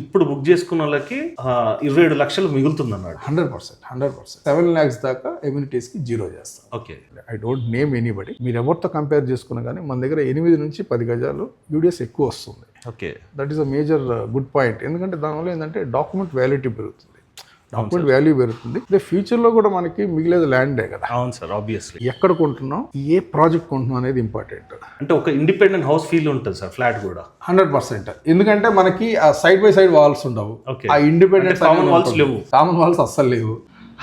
ఇప్పుడు బుక్ చేసుకున్న వాళ్ళకి 27 లక్షలు మిగులుతుంది అన్నాడు. 100%. 7 lakhs దాకా ఎమ్యూనిటీస్ కి జీరో చేస్తాం. Okay, I don't name anybody. మీరు ఎవరితో కంపేర్ చేసుకున్నా కానీ మన దగ్గర 8 నుంచి 10 గజాలు యూడిఎస్ ఎక్కువ వస్తుంది. Okay, that is a major good point. ఎందుకంటే దానివల్ల ఏంటంటే డాక్యుమెంట్ వ్యాలిటీ పెరుగుతుంది, డాక్యుమెంట్ వాల్యూ పెరుగుతుంది. అంటే ఫ్యూచర్ లో కూడా మనకి మిగిలేదు ల్యాండే కదా. అవును సార్, ఆబ్వియస్లీ. ఎక్కడ కొంటున్నాం, ఏ ప్రాజెక్ట్ కొంటున్నాం అనేది ఇంపార్టెంట్. అంటే ఒక ఇండిపెండెంట్ హౌస్ ఫీల్ ఉంటుంది సార్ ఫ్లాట్ కూడా. 100%. ఎందుకంటే మనకి ఆ సైడ్ బై సైడ్ వాల్స్ ఉండవు. Okay. ఆ ఇండిపెండెంట్ కామన్ వాల్స్ లేవు. కామన్ వాల్స్ అస్సలు లేవు.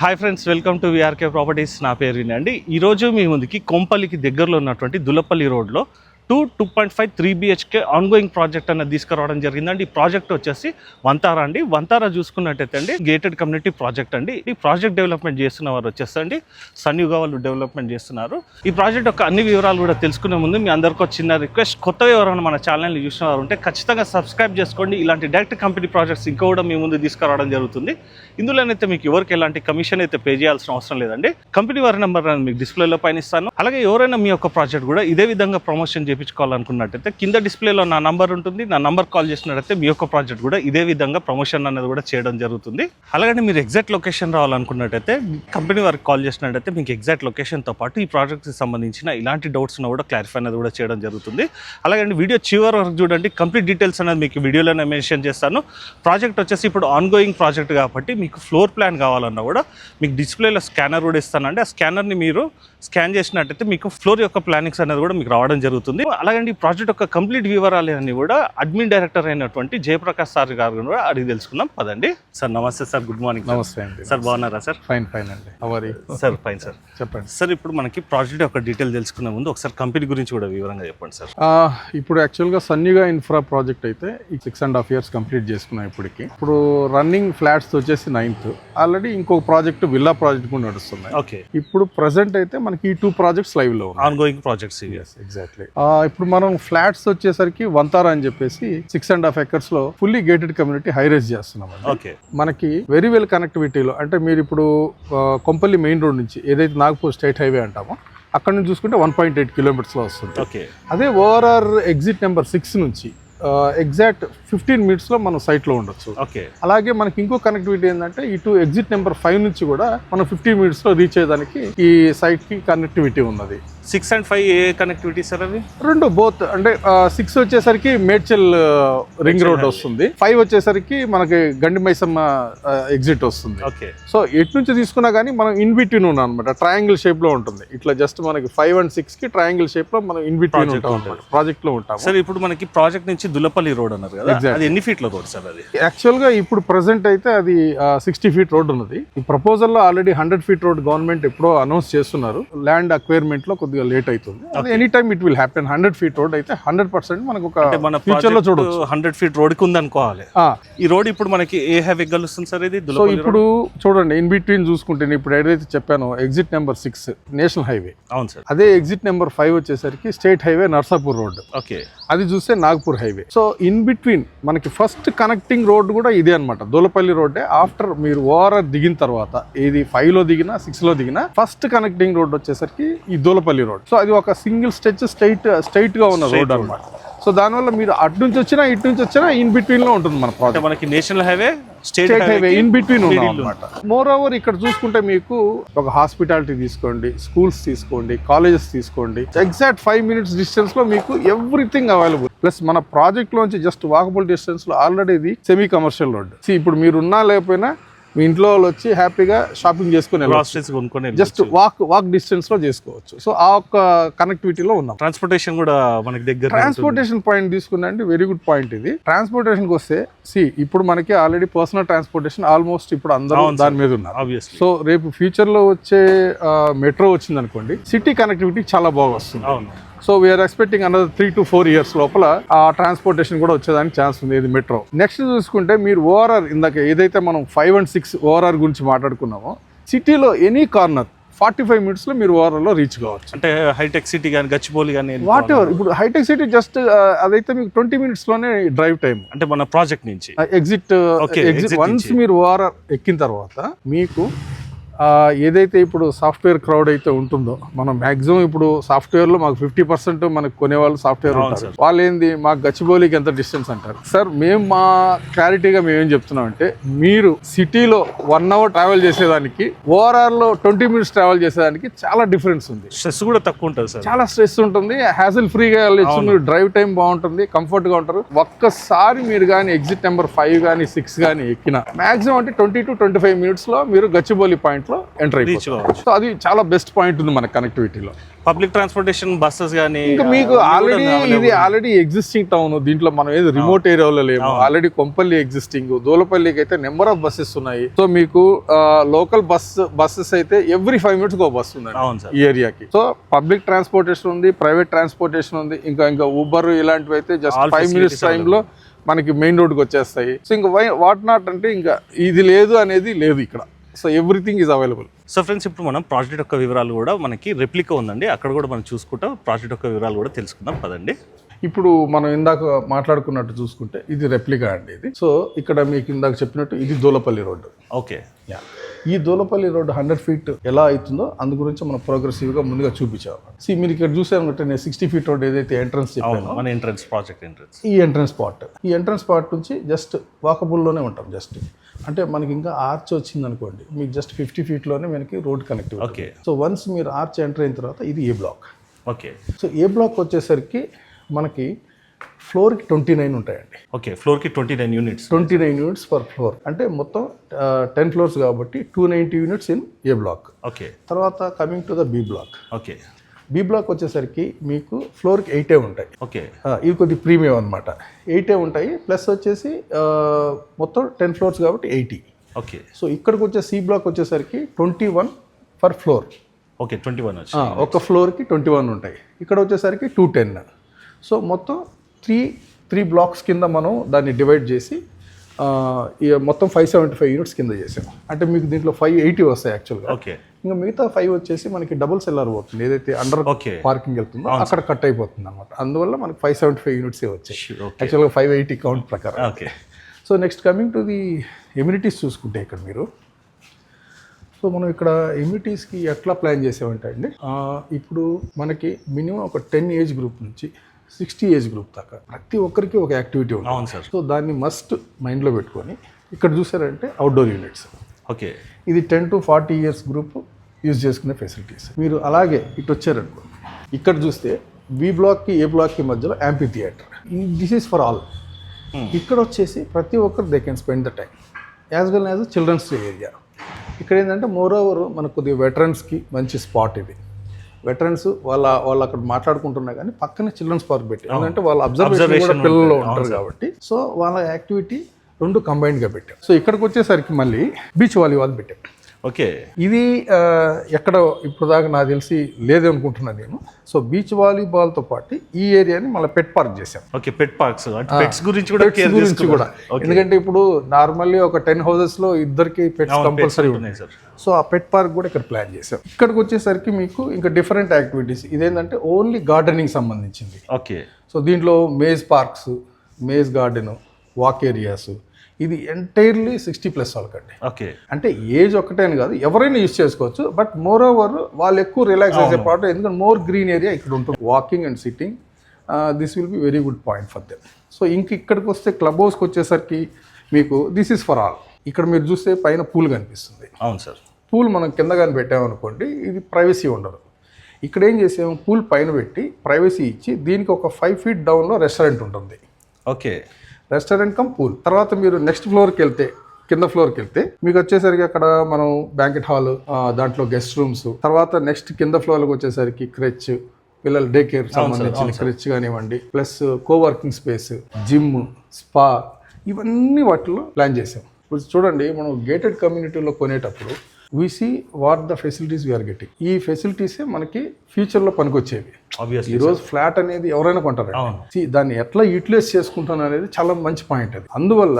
Hi friends, welcome to VRK properties. నా పేరు విని అండి. ఈరోజు మీ ముందుకి కొంపల్లికి దగ్గరలో ఉన్నటువంటి దులపల్లి రోడ్లో 2.5 3 BHK ఆన్గోయింగ్ ప్రాజెక్ట్ అనేది తీసుకురావడం జరిగిందండి. ఈ ప్రాజెక్ట్ వచ్చేసి వంతారా అండి. వంతారా చూసుకున్నట్టయితే అండి గేటెడ్ కమ్యూనిటీ ప్రాజెక్ట్ అండి. ఈ ప్రాజెక్ట్ డెవలప్మెంట్ చేస్తున్న వారు వచ్చేసండి సన్యుగా వాళ్ళు డెవలప్మెంట్ చేస్తున్నారు. ఈ ప్రాజెక్ట్ యొక్క అన్ని వివరాలు కూడా తెలుసుకునే ముందు మీ అందరికీ ఒక చిన్న రిక్వెస్ట్, కొత్తగా ఎవరైనా మన ఛానల్ని చూసిన వారు ఉంటే ఖచ్చితంగా సబ్స్క్రైబ్ చేసుకోండి. ఇలాంటి డైరెక్ట్ కంపెనీ ప్రాజెక్ట్స్ ఇంకా కూడా మీ ముందు తీసుకురావడం జరుగుతుంది. ఇందులోనైతే మీకు ఎవరికి ఎలాంటి కమిషన్ అయితే పే చేయాల్సిన అవసరం లేదండి. కంపెనీ వారి నెంబర్ మీకు డిస్ప్లేలో పైన ఇస్తాను. అలాగే ఎవరైనా మీ యొక్క ప్రాజెక్ట్ కూడా ఇదే విధంగా ప్రమోషన్ చేయించుకోవాలనుకున్నట్టయితే కింద డిస్ప్లేలో నా నంబర్ ఉంటుంది. నా నంబర్ కాల్ చేసినట్టయితే మీ యొక్క ప్రాజెక్ట్ కూడా ఇదే విధంగా ప్రమోషన్ అనేది కూడా చేయడం జరుగుతుంది. అలాగే మీరు ఎగ్జాక్ట్ లొకేషన్ రావాలనుకున్నట్టయితే కంపెనీ వారికి కాల్ చేసినట్టయితే మీకు ఎగ్జాక్ట్ లొకేషన్తో పాటు ఈ ప్రాజెక్ట్కి సంబంధించిన ఇలాంటి డౌట్స్ కూడా క్లారిఫై అనేది కూడా చేయడం జరుగుతుంది. అలాగే వీడియో చివరి వరకు చూడండి, కంప్లీట్ డీటెయిల్స్ అనేది మీకు వీడియోలోనే మెన్షన్ చేస్తాను. ప్రాజెక్ట్ వచ్చేసి ఇప్పుడు ఆన్గోయింగ్ ప్రాజెక్ట్ కాబట్టి మీకు ఫ్లోర్ ప్లాన్ కావాలన్నా కూడా మీకు డిస్ప్లేలో స్కానర్ కూడా ఇస్తానండి. ఆ స్కానర్ని మీరు స్కాన్ చేసినట్టయితే మీకు ఫ్లోర్ యొక్క ప్లానింగ్స్ అనేది కూడా మీకు రావడం జరుగుతుంది. అలాగే ఈ ప్రాజెక్ట్ యొక్క కంప్లీట్ వివరాలు అన్ని కూడా అడ్మిన్ డైరెక్టర్ అయినటువంటి జయప్రకాష్ సార్ గారు కూడా అడిగి తెలుసుకుందాం పదండి. సార్ నమస్తే సార్, గుడ్ మార్నింగ్. నమస్తే అండి. సార్ బాగున్నారా సార్? ఫైన్ అండి. Sir fine sir. చెప్పండి సార్. ఇప్పుడు మనకి ప్రాజెక్ట్ యొక్క డీటెయిల్ తెలుసుకునే ముందు ఒకసారి కంపెనీ గురించి కూడా వివరంగా చెప్పండి సార్. ఇప్పుడు యాక్చువల్గా సన్యుగా ఇన్ఫ్రా ప్రాజెక్ట్ అయితే 6.5 years కంప్లీట్ చేసుకున్నాం ఇప్పటికి. ఇప్పుడు రన్నింగ్ ఫ్లాట్స్ వచ్చేసి 9th. ఆల్రెడీ ఇంకొక ప్రాజెక్ట్ విల్లా ప్రాజెక్ట్ కూడా నడుస్తున్నాయి. ఓకే, ఇప్పుడు ప్రెసెంట్ అయితే మనకి ఈ 2 ప్రాజెక్ట్స్ లైవ్ లో ఉన్నాయి. Ongoing projects. ఎగ్జాక్ట్లీ. ఇప్పుడు మనం ఫ్లాట్స్ వచ్చేసరికి వంతారా అని చెప్పేసి 6.5 acres లో fully gated community high rise చేస్తున్నాం. ఓకే, మనకి వెరీ వెల్ కనెక్టివిటీలో, అంటే మీరు ఇప్పుడు కొంపల్లి మెయిన్ రోడ్ నుంచి ఏదైతే నాగపూర్ స్టేట్ హైవే అంటామో అక్కడ నుంచి చూసుకుంటే 1.8 kilometers లో వస్తుంది. ఓకే, అదే ఓఆర్ఆర్ ఎగ్జిట్ నెంబర్ 6 నుంచి ఎగ్జాక్ట్ 15 minutes లో మనం సైట్ లో ఉండొచ్చు. ఓకే, అలాగే మనకి ఇంకో కనెక్టివిటీ ఏంటంటే ఇటు ఎగ్జిట్ నెంబర్ 5 నుంచి కూడా మనం 15 minutes లో రీచ్ అయ్యేదానికి ఈ సైట్ కి కనెక్టివిటీ ఉన్నది. 6 and 5 ఏ కనెక్టివిటీ సార్ అవి? రెండు బోత్. అంటే 6 వచ్చేసరికి మేడ్చల్ రింగ్ రోడ్ వస్తుంది, 5 వచ్చేసరికి మనకి గండి మైసమ్మ ఎగ్జిట్ వస్తుంది. ఓకే, సో ఎటు నుంచి తీసుకున్నా కానీ మనం ఇన్ బిట్వీన్ ఉన్నాం అనమాట. ట్రయాంగిల్ షేప్ లో ఉంటుంది. ఇట్లా జస్ట్ మనకి 5 and 6 కి ట్రయాంగిల్ షేప్ లో మనం ఇన్ బిట్వీన్ ఉంటాం అనమాట, ప్రాజెక్ట్ లో ఉంటాం. సార్ ఇప్పుడు మనకి ప్రాజెక్ట్ నుంచి దులపల్లి రోడ్ అన్నారు కదా, అది ఎన్ని ఫీట్ల రోడ్ సార్? అది యాక్చువల్ గా ఇప్పుడు ప్రెసెంట్ అయితే అది 60 feet రోడ్ ఉన్నది. ఈ ప్రపోజల్ లో ఆల్రెడీ 100 feet రోడ్ గవర్నమెంట్ ఎప్పుడో అనౌన్స్ చేస్తున్నారు. ల్యాండ్ అక్వైర్మెంట్ లో కొద్దిగా లేట్ అవుతుంది. అది any time it will happen. 100 feet road అయితే 100% మనకు ఒక ఫ్యూచర్ లో చూడొచ్చు. 100 feet రోడ్ కి ఉంది అనుకోవాలి. ఈ రోడ్ ఇప్పుడు మనకి ఏ హైవే కలుస్తుంది సార్? ఇది సో ఇప్పుడు చూడండి, ఇన్ బిట్వీన్ చూసుకుంటే ఇప్పుడు ఏదైతే చెప్పానో ఎగ్జిట్ నెంబర్ 6 నేషనల్ హైవే. అవును సార్. అదే ఎగ్జిట్ నెంబర్ 5 వచ్చేసరికి state highway Narsapur road. Okay, అది చూస్తే Nagpur highway. So in between మనకి ఫస్ట్ కనెక్టింగ్ రోడ్ కూడా ఇదే అనమాట, దూలపల్లి రోడ్డే. ఆఫ్టర్ మీరు ఓఆర్ఆర్ దిగిన తర్వాత ఏది 5 లో దిగినా 6 లో దిగినా ఫస్ట్ కనెక్టింగ్ రోడ్ వచ్చేసరికి ఈ దూలపల్లి రోడ్. సో అది ఒక సింగిల్ స్ట్రెచ్ స్ట్రైట్ గా ఉన్న రోడ్ అనమాట. సో దానివల్ల మీరు అటు నుంచి వచ్చినా ఇటు నుంచి వచ్చినా ఇన్ బిట్వీన్ లో ఉంటుంది మన ప్రాజెక్ట్. మనకి national highway state highway in between ఉన్నాం అనమాట. మోర్ ఓవర్ ఇక్కడ చూసుకుంటే మీకు ఒక హాస్పిటాలిటీ తీసుకోండి, స్కూల్స్ తీసుకోండి, కాలేజెస్ తీసుకోండి, ఎగ్జాక్ట్ 5 minutes డిస్టెన్స్ లో మీకు ఎవ్రీథింగ్ అవైలబుల్. ప్లస్ మన ప్రాజెక్ట్ లోంచి జస్ట్ వాకబుల్ డిస్టెన్స్ లో ఆల్రెడీ ఇది సెమీ కమర్షియల్ రోడ్. ఇప్పుడు మీరు ఉన్నా లేకపోయినా మీ ఇంట్లో వాళ్ళు వచ్చి హ్యాపీగా షాపింగ్ చేసుకుని జస్ట్ వాక్ డిస్టెన్స్ లో చేసుకోవచ్చు. సో ఆ ఒక్క కనెక్టివిటీలో ఉన్నాం. ట్రాన్స్పోర్టేషన్ కూడా మనకి దగ్గర. ట్రాన్స్పోర్టేషన్ పాయింట్ తీసుకున్నా అండి, వెరీ గుడ్ పాయింట్ ఇది. ట్రాన్స్పోర్టేషన్ కి వస్తే ఇప్పుడు మనకి ఆల్రెడీ పర్సనల్ ట్రాన్స్పోర్టేషన్ ఆల్మోస్ట్ ఇప్పుడు అందరూ దాని మీద ఉన్నారు. సో రేపు ఫ్యూచర్ లో వచ్చే మెట్రో వచ్చింది అనుకోండి, సిటీ కనెక్టివిటీ చాలా బాగా వస్తుంది. So we're expecting another 3 to 4 years లోపల ఆ ట్రాన్స్పోర్టేషన్ కూడా వచ్చేదానికి ఛాన్స్ ఉంది, ఇది మెట్రో. నెక్స్ట్ చూసుకుంటే మీరు ఓఆర్ఆర్ ఇందాక ఏదైతే మనం 5 and 6 ఓఆర్ఆర్ గురించి మాట్లాడుకున్నామో, సిటీలో ఎనీ కార్నర్ 45 minutes లో మీరు ఓఆర్ఆర్ లో రీచ్ కావచ్చు. అంటే హైటెక్ సిటీ కానీ గచ్చిబౌలి కానీ వాట్ ఎవర్. ఇప్పుడు హైటెక్ సిటీ జస్ట్ అదైతే మీకు 20 minutes లోనే డ్రైవ్ టైం. అంటే మన ప్రాజెక్ట్ నుంచి ఎగ్జిట్ వన్స్ మీరు ఓఆర్ఆర్ ఎక్కిన తర్వాత మీకు ఏదైతే ఇప్పుడు సాఫ్ట్వేర్ క్రౌడ్ అయితే ఉంటుందో మనం మ్యాక్సిమం ఇప్పుడు సాఫ్ట్వేర్లో మాకు 50% మనకు కొనేవాళ్ళు సాఫ్ట్వేర్ ఉంటారు. వాళ్ళు ఏంది మాకు గచ్చిబౌలికి ఎంత డిస్టెన్స్ అంటారు. సార్ మేము మా క్లారిటీగా మేమేం చెప్తున్నాం అంటే మీరు సిటీలో 1 hour ట్రావెల్ చేసేదానికి ఓఆర్ఆర్లో 20 minutes ట్రావెల్ చేసేదానికి చాలా డిఫరెన్స్ ఉంది. స్ట్రెస్ కూడా తక్కువ ఉంటుంది సార్, చాలా స్ట్రెస్ ఉంటుంది, హ్యాసిల్ ఫ్రీగా వెళ్ళచ్చు, మీరు డ్రైవ్ టైం బాగుంటుంది, కంఫర్ట్గా ఉంటారు. ఒక్కసారి మీరు కానీ ఎగ్జిట్ నెంబర్ 5 కానీ 6 కానీ ఎక్కిన మ్యాక్సిమం అంటే 20 to 25 minutes లో మీరు గచ్చిబౌలి పాయింట్ లో ఎంటర్ అయిపోవచ్చు. సో అది చాలా బెస్ట్ పాయింట్ ఉంది మన కనెక్టివిటీలో. పబ్లిక్ ట్రాన్స్పోర్టేషన్ బస్సెస్ కానీ ఇంకా మీకు ఆల్రెడీ ఎగ్జిస్టింగ్ టౌన్, దీంట్లో మనం ఏది రిమోట్ ఏరియాలో లేము. ఆల్రెడీ కొంపల్లి ఎగ్జిస్టింగ్, దూలపల్లికి అయితే నెంబర్ ఆఫ్ బస్సెస్ ఉన్నాయి. సో మీకు లోకల్ బస్సెస్ అయితే ఎవ్రీ 5 minutes ఒక బస్సు ఉంది ఈ ఏరియాకి. సో పబ్లిక్ ట్రాన్స్పోర్టేషన్ ఉంది, ప్రైవేట్ ట్రాన్స్పోర్టేషన్ ఉంది. ఇంకా ఊబర్ ఇలాంటివి అయితే జస్ట్ 5 minutes టైంలో మనకి మెయిన్ రోడ్కి వచ్చేస్తాయి. సో ఇంకా వాట్ నాట్ అంటే ఇంకా ఇది లేదు అనేది లేదు ఇక్కడ. So everything is available. So friends, ఇప్పుడు మనం ప్రాజెక్ట్ యొక్క వివరాలు కూడా మనకి రెప్లికా ఉందండి, అక్కడ కూడా మనం చూసుకుంటాం. ప్రాజెక్ట్ యొక్క వివరాలు కూడా తెలుసుకుందాం పదండి. ఇప్పుడు మనం ఇందాక మాట్లాడుకున్నట్టు చూసుకుంటే ఇది రెప్లికా అండి ఇది. సో ఇక్కడ మీకు ఇందాక చెప్పినట్టు ఇది దూలపల్లి రోడ్డు. ఓకే, ఈ దూలపల్లి రోడ్డు 100 feet ఎలా అవుతుందో అందు గురించి మనం ప్రోగ్రెసివ్గా ముందుగా చూపించాము. మీరు ఇక్కడ చూసారంటే నేను 60 feet రోడ్ ఏదైతే ఎంట్రన్స్ చెప్పాను, మన ఎంట్రన్స్ ప్రాజెక్ట్ ఎంట్రన్స్, ఈ ఎంట్రన్స్ స్పాట్ నుంచి జస్ట్ వాకబుల్లోనే ఉంటాం. జస్ట్ అంటే మనకి ఇంకా ఆర్చ్ వచ్చింది అనుకోండి, మీకు జస్ట్ 50 feet లోనే మనకి road connective. Okay, so once మీరు ఆర్చ్ ఎంటర్ అయిన తర్వాత ఇది ఏ బ్లాక్. ఓకే, సో ఏ బ్లాక్ వచ్చేసరికి మనకి ఫ్లోర్కి 29 ఉంటాయండి. ఓకే, ఫ్లోర్కి 29 units. 29 units per floor. అంటే మొత్తం 10 floors కాబట్టి 290 units in A block. Okay, తర్వాత coming to the B block. Okay, B block వచ్చేసరికి మీకు ఫ్లోర్కి 8 ఉంటాయి. ఓకే, ఇవి కొద్ది ప్రీమియం అనమాట. 8 ఉంటాయి, ప్లస్ వచ్చేసి మొత్తం 10 floors కాబట్టి 80. ఓకే, సో ఇక్కడికి వచ్చే సి బ్లాక్ వచ్చేసరికి 21 పర్ ఫ్లోర్. ఓకే, 21 వచ్చి ఒక ఫ్లోర్కి 21 ఉంటాయి. ఇక్కడ వచ్చేసరికి 210. సో మొత్తం త్రీ బ్లాక్స్ కింద మనం దాన్ని డివైడ్ చేసి మొత్తం 575 units కింద చేసాం. అంటే మీకు దీంట్లో 580 వస్తాయి యాక్చువల్గా. ఓకే, ఇంకా మిగతా 5 వచ్చేసి మనకి డబుల్ సెల్లార్ పోతుంది, ఏదైతే అండర్ పార్కింగ్ వెళ్తుందో అక్కడ కట్ అయిపోతుంది అనమాట. అందువల్ల మనకి 575 units వచ్చాయి యాక్చువల్గా 580 కౌంట్ ప్రకారం. Okay, so next coming to the amenities చూసుకుంటే ఇక్కడ మీరు, సో మనం ఇక్కడ ఎమ్యూనిటీస్కి ఎట్లా ప్లాన్ చేసామంటే అండి, ఇప్పుడు మనకి మినిమం ఒక 10 ఏజ్ గ్రూప్ నుంచి 60 ఏజ్ గ్రూప్ దాకా ప్రతి ఒక్కరికి ఒక యాక్టివిటీ ఉంది. అవును సార్. సో దాన్ని మస్ట్ మైండ్లో పెట్టుకొని ఇక్కడ చూసారంటే అవుట్డోర్ యూనిట్స్. ఓకే, ఇది 10 to 40 years గ్రూప్ యూజ్ చేసుకునే ఫెసిలిటీస్. మీరు అలాగే ఇటు వచ్చారనుకో, ఇక్కడ చూస్తే బి బ్లాక్కి ఏ బ్లాక్కి మధ్యలో amphitheatre. This is for all. ఇక్కడ వచ్చేసి ప్రతి ఒక్కరు they can spend the time as well as children's area. ఇక్కడ ఏంటంటే మోర్ ఓవర్ మనకు కొద్దిగా వెటరన్స్కి మంచి స్పాట్ ఇది. వెటరన్స్ వాళ్ళు అక్కడ మాట్లాడుకుంటున్నా కానీ పక్కనే చిల్డ్రన్స్ పార్క్ పెట్టి, ఎందుకంటే వాళ్ళ అబ్జర్వేషన్ కూడా పిల్లలు ఉంటారు కాబట్టి. సో వాళ్ళ యాక్టివిటీ 2 కంబైన్డ్గా పెట్టాం. సో ఇక్కడికి వచ్చేసరికి మళ్ళీ బీచ్ వాలీబాల్ పెట్టాం. ఓకే, ఇది ఎక్కడ ఇప్పుడు దాకా నాకు తెలిసి లేదు అనుకుంటున్నాను నేను. సో బీచ్ వాలీబాల్తో పాటు ఈ ఏరియాని మళ్ళీ పెట్ పార్క్ చేసాం. ఓకే, పెట్ పార్క్స్ పెట్స్ గురించి కూడా, ఎందుకంటే ఇప్పుడు నార్మల్లీ ఒక 10 houses లో ఇద్దరికి పెట్స్ కంపల్సరీ ఉన్నాయి సార్. సో ఆ పెట్ పార్క్ కూడా ఇక్కడ ప్లాన్ చేసాం. ఇక్కడికి వచ్చేసరికి మీకు ఇంకా డిఫరెంట్ యాక్టివిటీస్. ఇదేంటంటే ఓన్లీ గార్డెనింగ్ సంబంధించింది. ఓకే, సో దీంట్లో maze parks, maze garden, walk areas, ఇది ఎంటైర్లీ 60+ వాళ్ళకండి. ఓకే, అంటే ఏజ్ ఒక్కటే అని కాదు, ఎవరైనా యూజ్ చేసుకోవచ్చు. బట్ మోర్ ఓవర్ వాళ్ళు ఎక్కువ రిలాక్స్ చేసే పార్ట్, ఎందుకంటే మోర్ గ్రీన్ ఏరియా ఇక్కడ ఉంటుంది. Walking and sitting, this will be very good point for them. So ఇక్కడికి వస్తే క్లబ్ హౌస్కి వచ్చేసరికి మీకు దిస్ ఈజ్ ఫర్ ఆల్. ఇక్కడ మీరు చూస్తే పైన పూల్ కనిపిస్తుంది. అవును సార్. పూల్ మనం కింద కానీ పెట్టామనుకోండి, ఇది ప్రైవసీ ఉండదు. ఇక్కడ ఏం చేసాము, పూల్ పైన పెట్టి ప్రైవసీ ఇచ్చి దీనికి ఒక 5 feet డౌన్లో రెస్టారెంట్ ఉంటుంది. Okay, restaurant come pool. తర్వాత మీరు నెక్స్ట్ ఫ్లోర్కి వెళ్తే, కింద ఫ్లోర్కి వెళ్తే మీకు వచ్చేసరికి అక్కడ మనం బ్యాంకెట్ హాల్, దాంట్లో గెస్ట్ రూమ్స్, తర్వాత నెక్స్ట్ కింద ఫ్లోర్కి వచ్చేసరికి క్రెచ్, పిల్లల డే కేర్ సంబంధించిన క్రెచ్ కానివ్వండి, plus coworking space, gym, spa, ఇవన్నీ వాటిలో ప్లాన్ చేసాం. ఇప్పుడు చూడండి, మనం గేటెడ్ కమ్యూనిటీలో కొనేటప్పుడు we see what the facilities we are getting. ఈ ఫెసిలిటీసే మనకి ఫ్యూచర్లో పనికొచ్చేవి. ఈరోజు ఫ్లాట్ అనేది ఎవరైనా కొంటారు, దాన్ని ఎట్లా యూటిలైజ్ చేసుకుంటాను అనేది చాలా మంచి పాయింట్ అది. అందువల్ల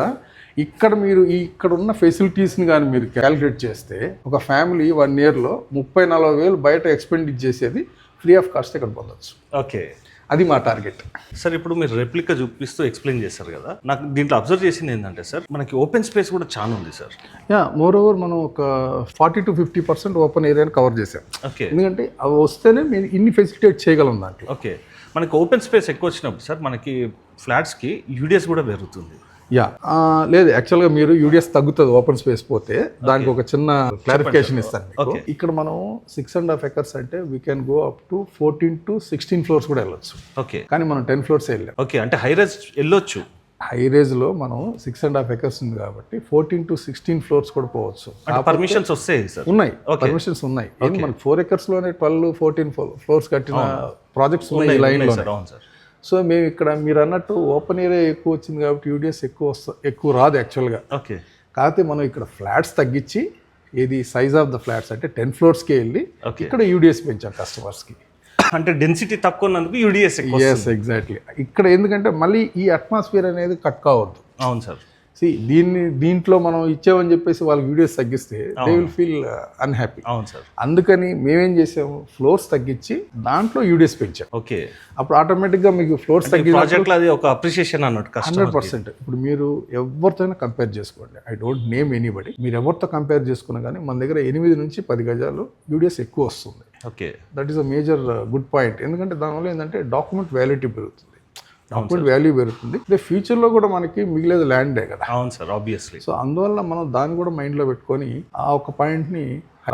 ఇక్కడ మీరు ఇక్కడ ఉన్న ఫెసిలిటీస్ని కానీ మీరు క్యాలిక్యులేట్ చేస్తే ఒక ఫ్యామిలీ 1 yearలో 30-40 వేలు బయట ఎక్స్పెండిచర్ చేసేది ఫ్రీ ఆఫ్ కాస్ట్ ఇక్కడ పొందొచ్చు. ఓకే, అది మా టార్గెట్. సార్ ఇప్పుడు మీరు రెప్లికా చూపిస్తూ ఎక్స్ప్లెయిన్ చేశారు కదా, నాకు దీంట్లో అబ్జర్వ్ చేసింది ఏంటంటే సార్, మనకి ఓపెన్ స్పేస్ కూడా చాలా ఉంది సార్. మోర్ ఓవర్ మనం ఒక 40 to 50% ఓపెన్ ఏరియాని కవర్ చేసాం. ఓకే, ఎందుకంటే అవి వస్తేనే మేము ఇన్ని ఫెసిలిటేట్ చేయగలం దాంట్లో. ఓకే, మనకి ఓపెన్ స్పేస్ ఎక్కువ వచ్చినప్పుడు సార్ మనకి ఫ్లాట్స్కి యూడిఎస్ కూడా పెరుగుతుంది. లేదు, యాక్చువల్గా మీరు యూడిఎస్ తగ్గుతుంది ఓపెన్ స్పేస్ పోతే. దానికి ఒక చిన్న క్లారిఫికేషన్ ఇస్తాను మీకు. ఇక్కడ మనం 6.5 acres అంటే we can go up to 14 to 16 floors కూడా వెళ్ళొచ్చు. ఓకే, కానీ మనం 10 floors వెళ్ళాం. ఓకే, అంటే హై రేంజ్ వెళ్ళొచ్చు. హై రేంజ్ లో మనం 6.5 acres ఉంది కాబట్టి 14 to 16 floors కూడా పోవచ్చు. పర్మిషన్స్ వస్తాయి సార్? ఉన్నాయి, పర్మిషన్స్ ఉన్నాయి. మనకి 4 acres లోనే 12-14 floors కట్టిన ప్రాజెక్ట్స్ ఉన్నాయి ఈ లైన్ లో. సో మేము ఇక్కడ మీరు అన్నట్టు ఓపెన్ ఏరియా ఎక్కువ వచ్చింది కాబట్టి యూడిఎస్ ఎక్కువ రాదు యాక్చువల్గా. ఓకే, కాకపోతే మనం ఇక్కడ ఫ్లాట్స్ తగ్గించి ఏది సైజ్ ఆఫ్ ద ఫ్లాట్స్ అంటే 10 floors వెళ్ళి ఇక్కడ యూడిఎస్ పెంచాం కస్టమర్స్కి. అంటే డెన్సిటీ తక్కువ ఉన్నందుకు యూడిఎస్ ఎక్కువ. Yes, exactly. ఇక్కడ ఎందుకంటే మళ్ళీ ఈ అట్మాస్ఫియర్ అనేది కట్ కావద్దు. అవును సార్. దీంట్లో మనం ఇచ్చామని చెప్పేసి వాళ్ళకి యూడిఎస్ తగ్గిస్తే దే విల్ ఫీల్ అన్హ్యాపీ. అవును సార్. అందుకని మేమేం చేసాము, ఫ్లోర్స్ తగ్గించి దాంట్లో యూడిఎస్ పెంచాం. ఓకే, అప్పుడు ఆటోమేటిక్గా మీకు ఫ్లోర్స్ తగ్గి ప్రాజెక్ట్లో అది ఒక అప్రిషియేషన్ అన్నట్టు 100%. ఇప్పుడు మీరు ఎవరితోనైనా కంపేర్ చేసుకోండి, ఐ డోంట్ నేమ్ ఎనీబడి, మీరు ఎవరితో కంపేర్ చేసుకున్నా కానీ మన దగ్గర 8 నుంచి 10 గజాలు యూడిఎస్ ఎక్కువ వస్తుంది. Okay, that is a major good point. ఎందుకంటే దానివల్ల ఏంటంటే డాక్యుమెంట్ వ్యాలిటీ పెరుగుతుంది, డాక్యుమెంట్ వాల్యూ పెరుగుతుంది. అంటే ఫ్యూచర్లో కూడా మనకి మిగిలేదు ల్యాండే కదా. అవును సార్, ఆబ్వియస్లీ. సో అందువల్ల మనం దాన్ని కూడా మైండ్లో పెట్టుకొని ఆ ఒక పాయింట్ని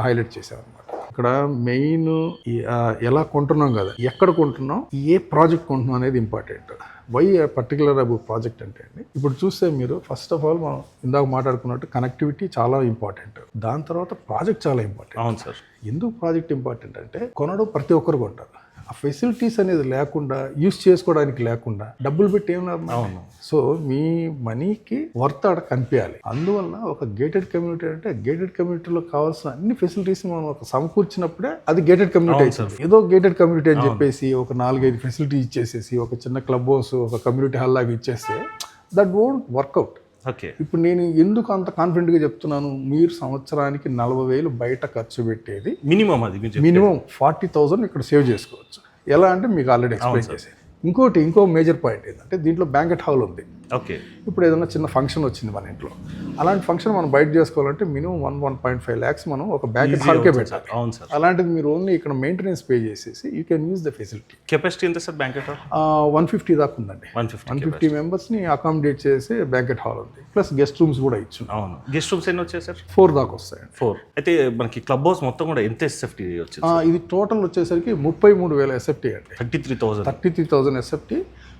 హైలైట్ చేసాం అనమాట. ఇక్కడ మెయిన్ ఎలా కొంటున్నాం కదా, ఎక్కడ కొంటున్నాం, ఏ ప్రాజెక్ట్ కొంటున్నాం అనేది important. Why particular about project అంటే అండి, ఇప్పుడు చూస్తే మీరు ఫస్ట్ ఆఫ్ ఆల్ మనం ఇందాక మాట్లాడుకున్నట్టు కనెక్టివిటీ చాలా ఇంపార్టెంట్, దాని తర్వాత ప్రాజెక్ట్ చాలా ఇంపార్టెంట్. అవును సార్. ఎందుకు ప్రాజెక్ట్ ఇంపార్టెంట్ అంటే కొనడం ప్రతి ఒక్కరు కొంటారు, ఆ ఫెసిలిటీస్ అనేది లేకుండా యూస్ చేసుకోవడానికి లేకుండా డబ్బులు పెట్టి ఏం లాభం? అవును. సో మీ మనీకి వర్త్ అక్కడ కనిపించాలి. అందువల్ల ఒక గేటెడ్ కమ్యూనిటీ అంటే గేటెడ్ కమ్యూనిటీలో కావాల్సిన అన్ని ఫెసిలిటీస్ మనం ఒక సమకూర్చినప్పుడే అది గేటెడ్ కమ్యూనిటీ అవుతుంది. ఏదో గేటెడ్ కమ్యూనిటీ అని చెప్పేసి ఒక 4-5 ఫెసిలిటీ ఇచ్చేసేసి ఒక చిన్న క్లబ్ హౌస్ ఒక కమ్యూనిటీ హాల్ లాగా ఇచ్చేస్తే దట్ వోంట్ వర్కౌట్. ఓకే, ఇప్పుడు నేను ఎందుకు అంత కాన్ఫిడెంట్గా చెప్తున్నాను, మీరు సంవత్సరానికి 40,000 బయట ఖర్చు పెట్టేది మినిమం, అది మినిమం 40,000 ఇక్కడ సేవ్ చేసుకోవచ్చు. ఎలా అంటే మీకు ఆల్రెడీ ఎక్స్ప్లెయిన్ చేసేది. ఇంకో మేజర్ పాయింట్ ఏంటంటే దీంట్లో బ్యాంకెట్ హాల్ ఉంది. ఓకే, ఇప్పుడు ఏదైనా చిన్న ఫంక్షన్ వచ్చింది మన ఇంట్లో, అలాంటి ఫంక్షన్ మనం బయట చేసుకోవాలంటే మినిమం 1.5 lakhs మనం ఒక బ్యాంకెట్ హాల్కే పెట్టాలి. అవును సార్. అలాంటిది మీరు ఓన్లీ ఇక్కడ మెయింటెనెన్స్ పే చేసేసి you can use the facility. Capacity ఎంత సార్ బ్యాంకెట్ హాల్? 150 దాకా ఉందండి. 150 మెంబర్స్ని అకామిడేట్ చేసి బ్యాంకెట్ హాల్ ఉంది, ప్లస్ గెస్ట్ రూమ్స్ కూడా ఇచ్చు. అవును, గెస్ట్ రూమ్స్ ఎన్ని వచ్చాయి సార్? 4 దాకా వస్తాయి. 4 అయితే మనకి క్లబ్ హౌస్ మొత్తం కూడా ఎంత ఎస్ఎఫ్టీ వచ్చింది? ఇది టోటల్ వచ్చేసరికి 33,000 ఎస్ఎఫ్టీ అండి. 33,000 ఎస్ఎఫ్టీ.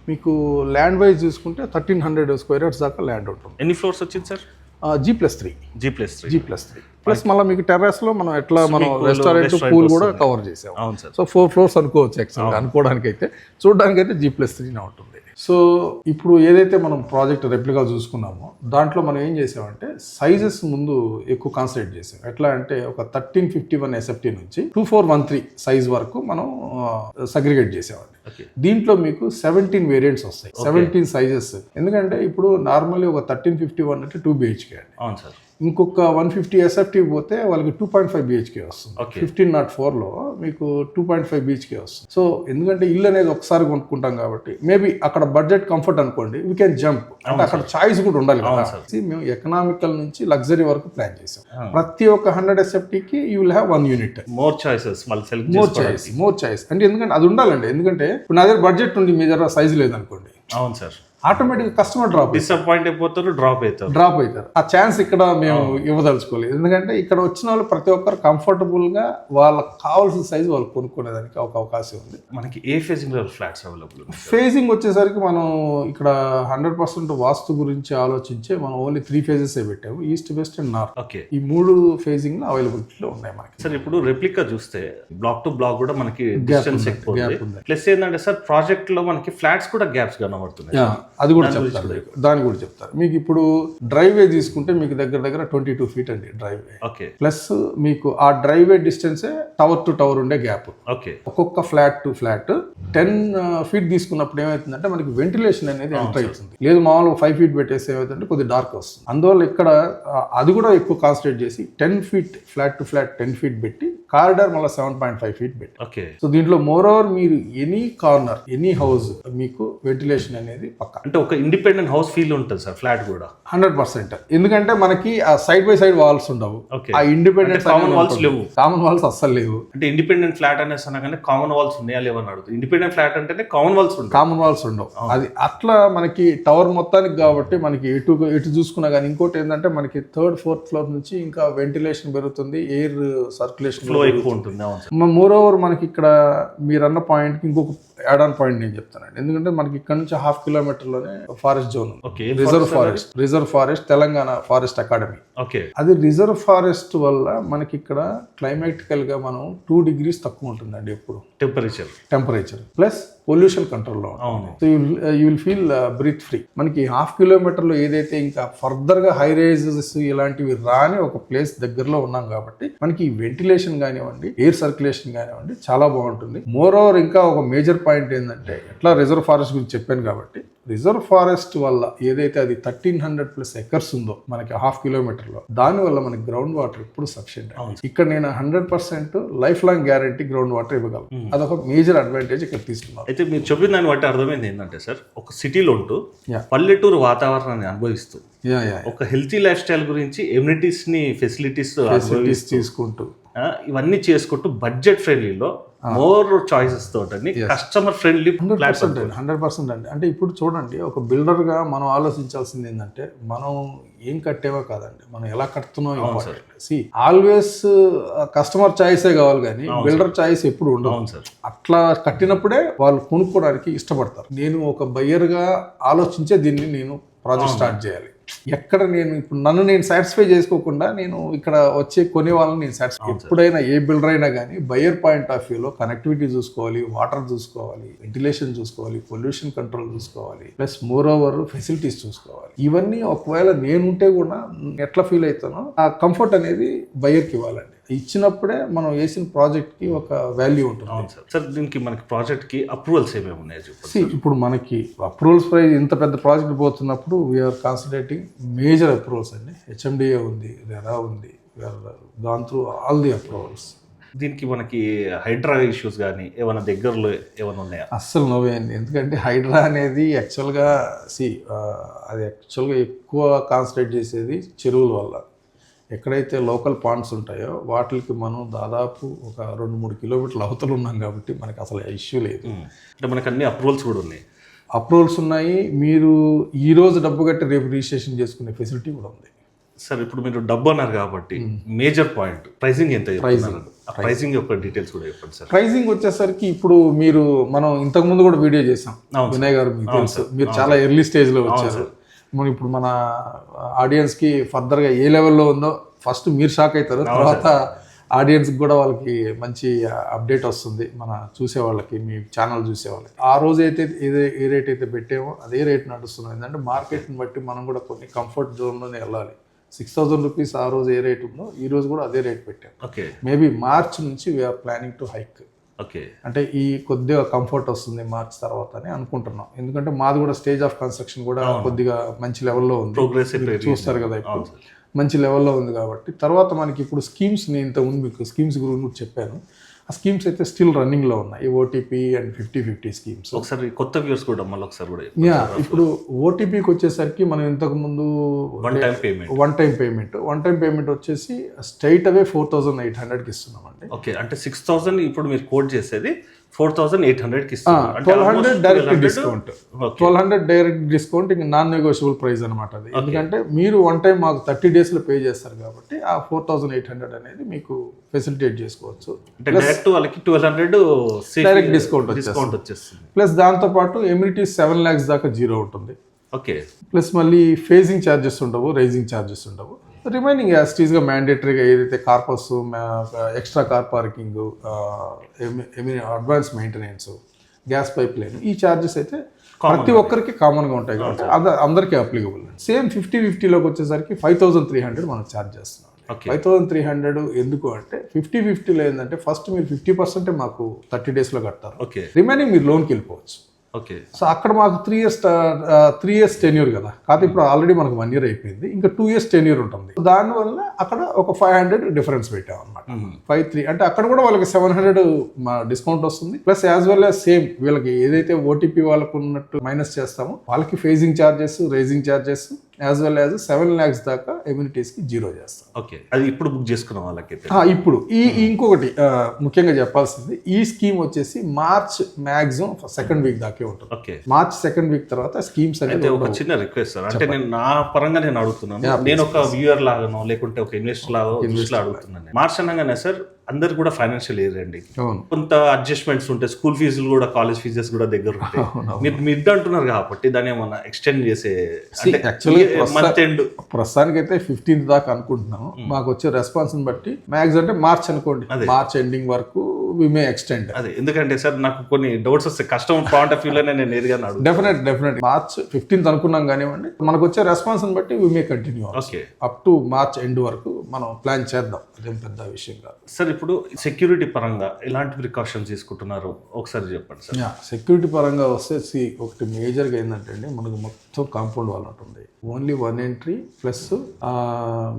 మీకు ల్యాండ్ వైజ్ చూసుకుంటే 1,300 square yards దాకా ల్యాండ్ ఉంటుంది. ఎన్ని ఫ్లోర్స్ వచ్చింది సార్? G+3. G+3 ప్లస్ మళ్ళీ మీకు టెర్రస్ లో మనం ఎట్లా మనం రెస్టారెంట్ పూల్ కూడా కవర్ చేసాం. అవును సార్. సో 4 floors అనుకోవచ్చు యాక్చువల్గా, అనుకోవడానికి అయితే. చూడడానికి అయితే G+3 ఉంటుంది. సో ఇప్పుడు ఏదైతే మనం ప్రాజెక్ట్ రెప్లికా చూసుకున్నామో దాంట్లో మనం ఏం చేసామంటే సైజెస్ ముందు ఎక్కువ కాన్సన్ట్రేట్ చేసాం. ఎట్లా అంటే ఒక 1351 SFT నుంచి 2413 సైజ్ వరకు మనం సగ్రిగేట్ చేసామండి. దీంట్లో మీకు 17 వేరియంట్స్ వస్తాయి, 17 సైజెస్. ఎందుకంటే ఇప్పుడు నార్మల్లీ ఒక 1351 అంటే 2 BHK అండి. అవును సార్. ఇంకొక 150 SFT పోతే వాళ్ళకి 2.5 BHK వస్తుంది. 1504లో మీకు 2.5 BHK వస్తుంది. సో ఎందుకంటే ఇల్లు అనేది ఒకసారి కొనుక్కుంటాం కాబట్టి మేబీ అక్కడ బడ్జెట్ కంఫర్ట్ అనుకోండి, వీ కెన్ జంప్. అంటే అక్కడ చాయిస్ కూడా ఉండాలి కదా. మేము ఎకనామికల్ నుంచి లగ్జరీ వరకు ప్లాన్ చేసాం. ప్రతి ఒక్క 100 SFTకి you will have 1 unit. More choices more choice అంటే ఎందుకంటే అది ఉండాలండి. ఎందుకంటే ఇప్పుడు నా దగ్గర బడ్జెట్ ఉంది, మీ దగ్గర సైజ్ లేదనుకోండి, అవును సార్, ఆటోమేటిక్ కస్టమర్ డిసప్పాయింట్ అయిపోతారు, డ్రాప్ అవుతారు. ఆ ఛాన్స్ ఇక్కడ మేము ఇవ్వదలుచుకోలేదు. ఎందుకంటే ఇక్కడ వచ్చిన వాళ్ళు ప్రతి ఒక్కరు కంఫర్టబుల్ గా వాళ్ళకి కావాల్సిన సైజు వాళ్ళు కొనుక్కునేదానికి ఒక అవకాశం ఉంది. మనకి ఏ ఫేజింగ్ లో ఫ్లాట్స్ అవైలబుల్? ఫేజింగ్ వచ్చేసరికి మనం ఇక్కడ 100% వాస్తు గురించి ఆలోచించే మనం ఓన్లీ 3 phases పెట్టాము, east, west and north. Okay, ఈ 3 phasing అవైలబిలిటీలో ఉన్నాయి మనకి. సార్ ఇప్పుడు రెప్లికా చూస్తే బ్లాక్ టు బ్లాక్ కూడా మనకి డిస్టెన్స్ ఎక్కువ ఉంది. ప్లస్ ఏంటంటే సార్ ప్రాజెక్ట్ లో మనకి ఫ్లాట్స్ కూడా గ్యాప్స్ కనబడుతున్నాయి. అది కూడా చెప్తారు, దాన్ని కూడా చెప్తారు. మీకు ఇప్పుడు డ్రైవే తీసుకుంటే మీకు దగ్గర 22 feet అండి డ్రైవే. ఓకే, ప్లస్ మీకు ఆ డ్రైవే డిస్టెన్సే టవర్ టు టవర్ ఉండే గ్యాప్. ఓకే, ఒక్కొక్క ఫ్లాట్ టు ఫ్లాట్ 10 feet తీసుకున్నప్పుడు ఏమవుతుందంటే మనకి వెంటిలేషన్ అనేది ఎంటర్ అవుతుంది. లేదు మామూలుగా 5 feet పెట్టేసి ఏమవుతుందంటే కొద్దిగా డార్క్ వస్తుంది. అందువల్ల ఇక్కడ అది కూడా ఎక్కువ కాన్సన్ట్రేట్ చేసి 10 feet flat to flat 10 feet పెట్టి కారిడార్ మళ్ళీ 7.5 feet పెట్టి. ఓకే. సో దీంట్లో మోర్ ఓవర్ మీరు ఎనీ కార్నర్ ఎనీ హౌస్ మీకు వెంటిలేషన్ అనేది పక్కా, అంటే ఒక ఇండిపెండెంట్ హౌస్ ఫీల్ ఉంటుంది సార్ ఫ్లాట్ కూడా 100%. ఎందుకంటే మనకి ఆ సైడ్ బై సైడ్ వాల్స్ ఉండవు, ఓకే. ఆ ఇండిపెండెంట్ కామన్ వాల్స్ లేవు, కామన్ వాల్స్ అస్సలు లేవు. అంటే ఇండిపెండెంట్ ఫ్లాట్ అనేసి అనగానే కామన్ వాల్స్ ఉన్నాయా లేవని అడుగుతుంది. ఇండిపెండెంట్ ఫ్లాట్ అంటేనే కామన్ వాల్స్ ఉంటాయి, కామన్ వాల్స్ ఉండవు. అది అట్లా మనకి టవర్ మొత్తానికి కాబట్టి మనకి ఎటు చూసుకున్నా కానీ. ఇంకోటి ఏంటంటే మనకి 3rd 4th floor నుంచి ఇంకా వెంటిలేషన్ పెరుగుతుంది, ఎయిర్ సర్క్యులేషన్ ఫ్లో ఎక్కువ ఉంటుంది. అవును సార్. మోర్ ఓవర్ మనకి ఇక్కడ మీరు అన్న పాయింట్కి ఇంకొక యాడ్ ఆన్ పాయింట్ నేను చెప్తానండి. ఎందుకంటే మనకి ఇక్కడ నుంచి 1/2 kilometerలోనే ఫారెస్ట్ జోన్ ఉంది, okay. Reserve forest Telangana forest academy. Okay. అది రిజర్వ్ ఫారెస్ట్ వల్ల మనకి ఇక్కడ క్లైమాటికల్ గా మనం 2 degrees తక్కువ ఉంటుందండి ఎప్పుడు టెంపరేచర్ ప్లస్ పొల్యూషన్ కంట్రోల్లో ఉంటుంది. So you will feel breathe free. మనకి 1/2 kilometerలో ఏదైతే ఇంకా ఫర్దర్ గా హై రైజెస్ ఇలాంటివి రాని ఒక ప్లేస్ దగ్గరలో ఉన్నాం కాబట్టి మనకి వెంటిలేషన్ కానివ్వండి, ఎయిర్ సర్క్యులేషన్ కానివ్వండి చాలా బాగుంటుంది. మోర్ ఓవర్ ఇంకా ఒక మేజర్ పాయింట్ ఏంటంటే, ఎట్లా రిజర్వ్ ఫారెస్ట్ గురించి చెప్పాను కాబట్టి, రిజర్వ్ ఫారెస్ట్ వల్ల ఏదైతే అది 1300+ acres ఉందో మనకి 1/2 kilometerలో, దానివల్ల మనకి గ్రౌండ్ వాటర్ ఎప్పుడు సఫిషియెంట్. ఇక్కడ నేను 100% life long guarantee ground water ఇవ్వగలను. అదొక మేజర్ అడ్వాంటేజ్ ఇక్కడ తీసుకున్నాను. అయితే మీరు చెప్పిన దాన్ని బట్టి అర్థమైంది ఏంటంటే సార్, ఒక సిటీలో ఉంటూ పల్లెటూరు వాతావరణాన్ని అనుభవిస్తూ ఒక హెల్తీ లైఫ్ స్టైల్ గురించి ఎమ్యూనిటీస్ ని ఫెసిలిటీస్ తీసుకుంటూ ఇవన్నీ చేసుకుంటూ బడ్జెట్ ఫ్రెండ్లీలో మోర్ చాయిసెస్ తోటి కస్టమర్ ఫ్రెండ్లీ 100% అండి. అంటే ఇప్పుడు చూడండి, ఒక బిల్డర్ గా మనం ఆలోచించాల్సింది ఏంటంటే, మనం ఏం కట్టేవో కాదండి, మనం ఎలా కడుతున్నాం ఇంపార్టెంట్. ఆల్వేస్ కస్టమర్ చాయిసే కావాలి కానీ బిల్డర్ చాయిస్ ఎప్పుడు ఉండదు. అట్లా కట్టినప్పుడే వాళ్ళు కొనుక్కోవడానికి ఇష్టపడతారు. నేను ఒక బయ్యర్ గా ఆలోచించే దీన్ని నేను ప్రాజెక్ట్ స్టార్ట్ చేయాలి. ఎక్కడ నేను ఇప్పుడు నన్ను నేను సాటిస్ఫై చేసుకోకుండా నేను ఇక్కడ వచ్చే కొనే వాళ్ళని నేను సాటిస్ఫై. ఎప్పుడైనా ఏ బిల్డర్ అయినా కానీ బయ్యర్ పాయింట్ ఆఫ్ వ్యూలో కనెక్టివిటీ చూసుకోవాలి, వాటర్ చూసుకోవాలి, వెంటిలేషన్ చూసుకోవాలి, పొల్యూషన్ కంట్రోల్ చూసుకోవాలి, ప్లస్ మోర్ ఓవర్ ఫెసిలిటీస్ చూసుకోవాలి. ఇవన్నీ ఒకవేళ నేనుంటే కూడా ఎట్లా ఫీల్ అవుతానో ఆ కంఫర్ట్ అనేది బయ్యర్కి ఇవ్వాలండి. ఇచ్చినప్పుడే మనం వేసిన ప్రాజెక్ట్ కి ఒక వాల్యూ ఉంటుంది. సార్ దీనికి మనకి ప్రాజెక్ట్ కి అప్రూవల్స్ ఏమేమి ఉన్నాయి? ఇప్పుడు మనకి అప్రూవల్స్ ప్రైజ్ ఇంత పెద్ద ప్రాజెక్ట్ పోతున్నప్పుడు వీఆర్ కాన్సన్ట్రేటింగ్ మేజర్ అప్రూవల్స్ అండి. HMDA ఉంది, రెరా ఉంది, gone through all the approvals. దీనికి మనకి హైడ్రా ఇష్యూస్ కానీ ఏమైనా దగ్గరలో ఏమైనా ఉన్నాయా? అస్సలు నోవే అండి. ఎందుకంటే హైడ్రా అనేది యాక్చువల్గా అది యాక్చువల్గా ఎక్కువ కాన్సన్ట్రేట్ చేసేది చెరువుల వల్ల. ఎక్కడైతే లోకల్ పాండ్స్ ఉంటాయో వాటికి మనం దాదాపు ఒక 2-3 kilometers అవతలు ఉన్నాం కాబట్టి మనకి అసలు ఇష్యూ లేదు. అంటే మనకు అన్ని అప్రూవల్స్ కూడా ఉన్నాయి. అప్రూవల్స్ ఉన్నాయి. మీరు ఈరోజు డబ్బు కట్టి రేపు రిజిస్ట్రేషన్ చేసుకునే ఫెసిలిటీ కూడా ఉంది. సార్ ఇప్పుడు మీరు డబ్బు అన్నారు కాబట్టి మేజర్ పాయింట్ ప్రైసింగ్ ఎంత? ప్రైసింగ్ యొక్క డీటెయిల్స్ కూడా చెప్పండి సార్. ప్రైసింగ్ వచ్చేసరికి ఇప్పుడు మనం ఇంతకు ముందు కూడా వీడియో చేసాం వినయ్ గారు, మీకు తెలుసు, మీరు చాలా ఎర్లీ స్టేజ్లో వచ్చారు. ఇప్పుడు మన ఆడియన్స్కి ఫర్దర్గా ఏ లెవెల్లో ఉందో ఫస్ట్ మీరు షాక్ అవుతారు, తర్వాత ఆడియన్స్కి కూడా వాళ్ళకి మంచి అప్డేట్ వస్తుంది. మన చూసే వాళ్ళకి, మీ ఛానల్ చూసే వాళ్ళకి. ఆ రోజు అయితే ఏ రేట్ అయితే పెట్టామో అదే రేట్ నడుస్తున్నాం. ఎందుకంటే మార్కెట్ని బట్టి మనం కూడా కొన్ని కంఫర్ట్ జోన్లోనే వెళ్ళాలి. 6,000 rupees ఆ రోజు ఏ రేట్ ఉందో ఈ రోజు కూడా అదే రేట్ పెట్టాం. ఓకే. మేబీ మార్చ్ నుంచి we're planning to hike. Okay. అంటే ఈ కొద్దిగా కంఫర్ట్ వస్తుంది మార్చ్ తర్వాత అని అనుకుంటున్నాం. ఎందుకంటే మాది కూడా స్టేజ్ ఆఫ్ కన్స్ట్రక్షన్ కూడా కొద్దిగా మంచి లెవెల్లో ఉంది, చూస్తారు కదా, ఇప్పుడు మంచి లెవెల్లో ఉంది. కాబట్టి తర్వాత మనకి ఇప్పుడు స్కీమ్స్, నేను ఇంతకుముందు మీకు స్కీమ్స్ గురించి కూడా చెప్పాను. ఆ స్కీమ్స్ అయితే స్టిల్ రన్నింగ్లో ఉన్నాయి. OTP and 50-50 schemes. ఒకసారి కొత్త వ్యూస్ కూడా మళ్ళీ ఒకసారి కూడా. ఇప్పుడు OTPకి వచ్చేసరికి మనం ఇంతకుముందు వన్ టైం పేమెంట్ వచ్చేసి స్ట్రైట్ అవే 4,800కి ఇస్తున్నామండి. ఓకే. అంటే 6,000 ఇప్పుడు మీరు కోట్ చేసేది 4,800కి ఇస్తాం. 1,200 డైరెక్ట్ డిస్కౌంట్. 1,200 డైరెక్ట్ డిస్కౌంట్ ఇంకా నాన్ నెగోషియబుల్ ప్రైస్ అనమాట అది. ఎందుకంటే మీరు వన్ టైం మాకు 30 daysలో పే చేస్తారు కాబట్టి ఆ 4,800 అనేది మీకు ఫెసిలిటేట్ చేసుకోవచ్చు. డైరెక్ట్ వాళ్ళకి 1,200 డైరెక్ట్ డిస్కౌంట్ వచ్చేస్తుంది. ప్లస్ దాంతోపాటు ఎమ్యూనిటీస్ 7 lakhs దాకా జీరో ఉంటుంది. ఓకే. ప్లస్ మళ్ళీ ఫేజింగ్ ఛార్జెస్ ఉండవు, రైజింగ్ ఛార్జెస్ ఉండవు. రిమైనింగ్ యాస్టీస్గా మ్యాండేటరీగా ఏదైతే corpus, extra car parking, advance maintenance, gas pipe line, ఈ ఛార్జెస్ అయితే ప్రతి ఒక్కరికి కామన్గా ఉంటాయి కాబట్టి అందరికీ అప్లికబుల్. సేమ్ 50-50లోకి వచ్చేసరికి 5,300 మనం ఛార్జ్ చేస్తున్నాం. 5,300 ఎందుకు అంటే 50-50లో ఏంటంటే ఫస్ట్ మీరు 50% మాకు 30 daysలో కడతారు, రిమైనింగ్ మీరు లోన్కి వెళ్ళిపోవచ్చు. ఓకే. సో అక్కడ మాకు 3 years టెన్యూర్ కదా, కాకపోతే ఇప్పుడు ఆల్రెడీ మనకు 1 year అయిపోయింది, ఇంకా 2 years టెన్యూర్ ఉంటుంది. దానివల్ల అక్కడ ఒక 500 డిఫరెన్స్ పెట్టాం అనమాట. 5-3 అంటే అక్కడ కూడా వాళ్ళకి 700 డిస్కౌంట్ వస్తుంది. Plus as well as same వీళ్ళకి ఏదైతే ఓటీపీ వాళ్ళకు ఉన్నట్టు మైనస్ చేస్తామో వాళ్ళకి phasing charges, rising charges as well as 7 lakhs దాకా ఎమ్యూనిటీస్ కి 0 చేస్తాం. ఓకే, అది ఇప్పుడు బుక్ చేసుకున్న వాళ్ళకైతే. ఇప్పుడు ఇంకొకటి ముఖ్యంగా చెప్పాల్సింది, ఈ స్కీమ్ వచ్చేసి మార్చ్ మాక్సిమం 2nd week దాకే ఉంటుంది. ఓకే, మార్చ్ 2nd week తర్వాత స్కీమ్స్ అయితే ఒక చిన్న రిక్వెస్ట్ సార్, అంటే నేను నా పరంగా నేను అడుగుతున్నాను, నేను ఒక వ్యూయర్ లాగానో లేకుంటే ఒక ఇన్వెస్టర్ లాగా అడుగుతున్నాను. మార్చ్ అనగానే సార్ అందరు కూడా ఫైనాన్షియల్ ఇయర్ అండి, కొంత అడ్జస్ట్మెంట్స్ ఉంటాయి, స్కూల్ ఫీజులు కూడా, కాలేజ్ ఫీజెస్ కూడా దగ్గర ఉంటాయి. మీరు మిడ్ అంటున్నారు కాబట్టి దాన్ని ఏమన్నా ఎక్స్టెండ్ చేసే మంత్ ఎండ్ ప్రస్తుతానికైతే 15th దాకా అనుకుంటున్నాం. మాకు వచ్చే రెస్పాన్స్ బట్టి మ్యాక్స్ అంటే మార్చ్ అనుకోండి, మార్చ్ ఎండింగ్ వరకు వి మే ఎక్స్టెండ్. అదే ఎందుకంటే సార్ నాకు కొన్ని డౌట్స్ వస్తాయి, కస్టమర్ పాయింట్ ఆఫ్ వ్యూలోనే నేను నేరుగా డెఫినెట్ మార్చ్ 15th అనుకున్నాం కానివ్వండి, మనకు వచ్చే రెస్పాన్స్ బట్టి we may continue up to March end వరకు మనం ప్లాన్ చేద్దాం. అదేం పెద్ద విషయం కాదు సార్. ఇప్పుడు సెక్యూరిటీ పరంగా ఎలాంటి ప్రికాషన్స్ తీసుకుంటున్నారు ఒకసారి చెప్పండి సార్. సెక్యూరిటీ పరంగా వస్తే ఒకటి మేజర్గా ఏంటంటే అండి, మనకు మొత్తం కాంపౌండ్ వాల్ ఉంటుంది, ఓన్లీ 1 entry ప్లస్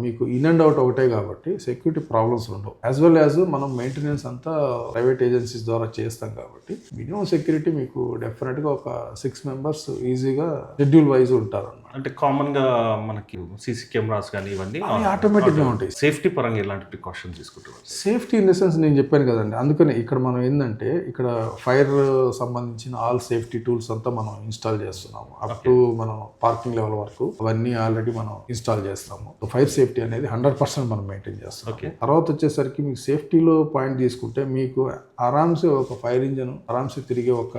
మీకు ఇన్ అండ్ అవుట్ ఒకటే కాబట్టి సెక్యూరిటీ ప్రాబ్లమ్స్ ఉండవు. యాజ్ వెల్ యాజ్ మనం మెయింటెనెన్స్ అంతా ప్రైవేట్ ఏజెన్సీస్ ద్వారా చేస్తాం కాబట్టి మినిమం సెక్యూరిటీ మీకు డెఫినెట్గా ఒక 6 members ఈజీగా షెడ్యూల్ వైజ్ ఉంటారు అన్నమాట. అంటే కామన్ గా మనకి సీసీ కెమెరాస్ కానీ ఇవన్నీ ఆటోమేటిక్గా ఉంటాయి. సేఫ్టీ పరంగా ఎలాంటి ప్రికాషన్స్ తీసుకుంటున్నారు? సేఫ్టీ ఇన్ ద సెన్స్ నేను చెప్పాను కదండి, అందుకని ఇక్కడ మనం ఏంటంటే ఇక్కడ ఫైర్ సంబంధించిన ఆల్ సేఫ్టీ టూల్స్ అంతా మనం ఇన్స్టాల్ చేస్తున్నాము. అప్ టు మనం పార్కింగ్ లెవెల్ వరకు అవన్నీ ఆల్రెడీ మనం ఇన్స్టాల్ చేస్తాము. ఫైర్ సేఫ్టీ అనేది 100% మనం మెయింటైన్ చేస్తాం. తర్వాత వచ్చేసరికి మీకు సేఫ్టీలో పాయింట్ తీసుకుంటే మీకు ఆరామ్సే ఒక ఫైర్ ఇంజన్ ఆరామ్సే తిరిగే ఒక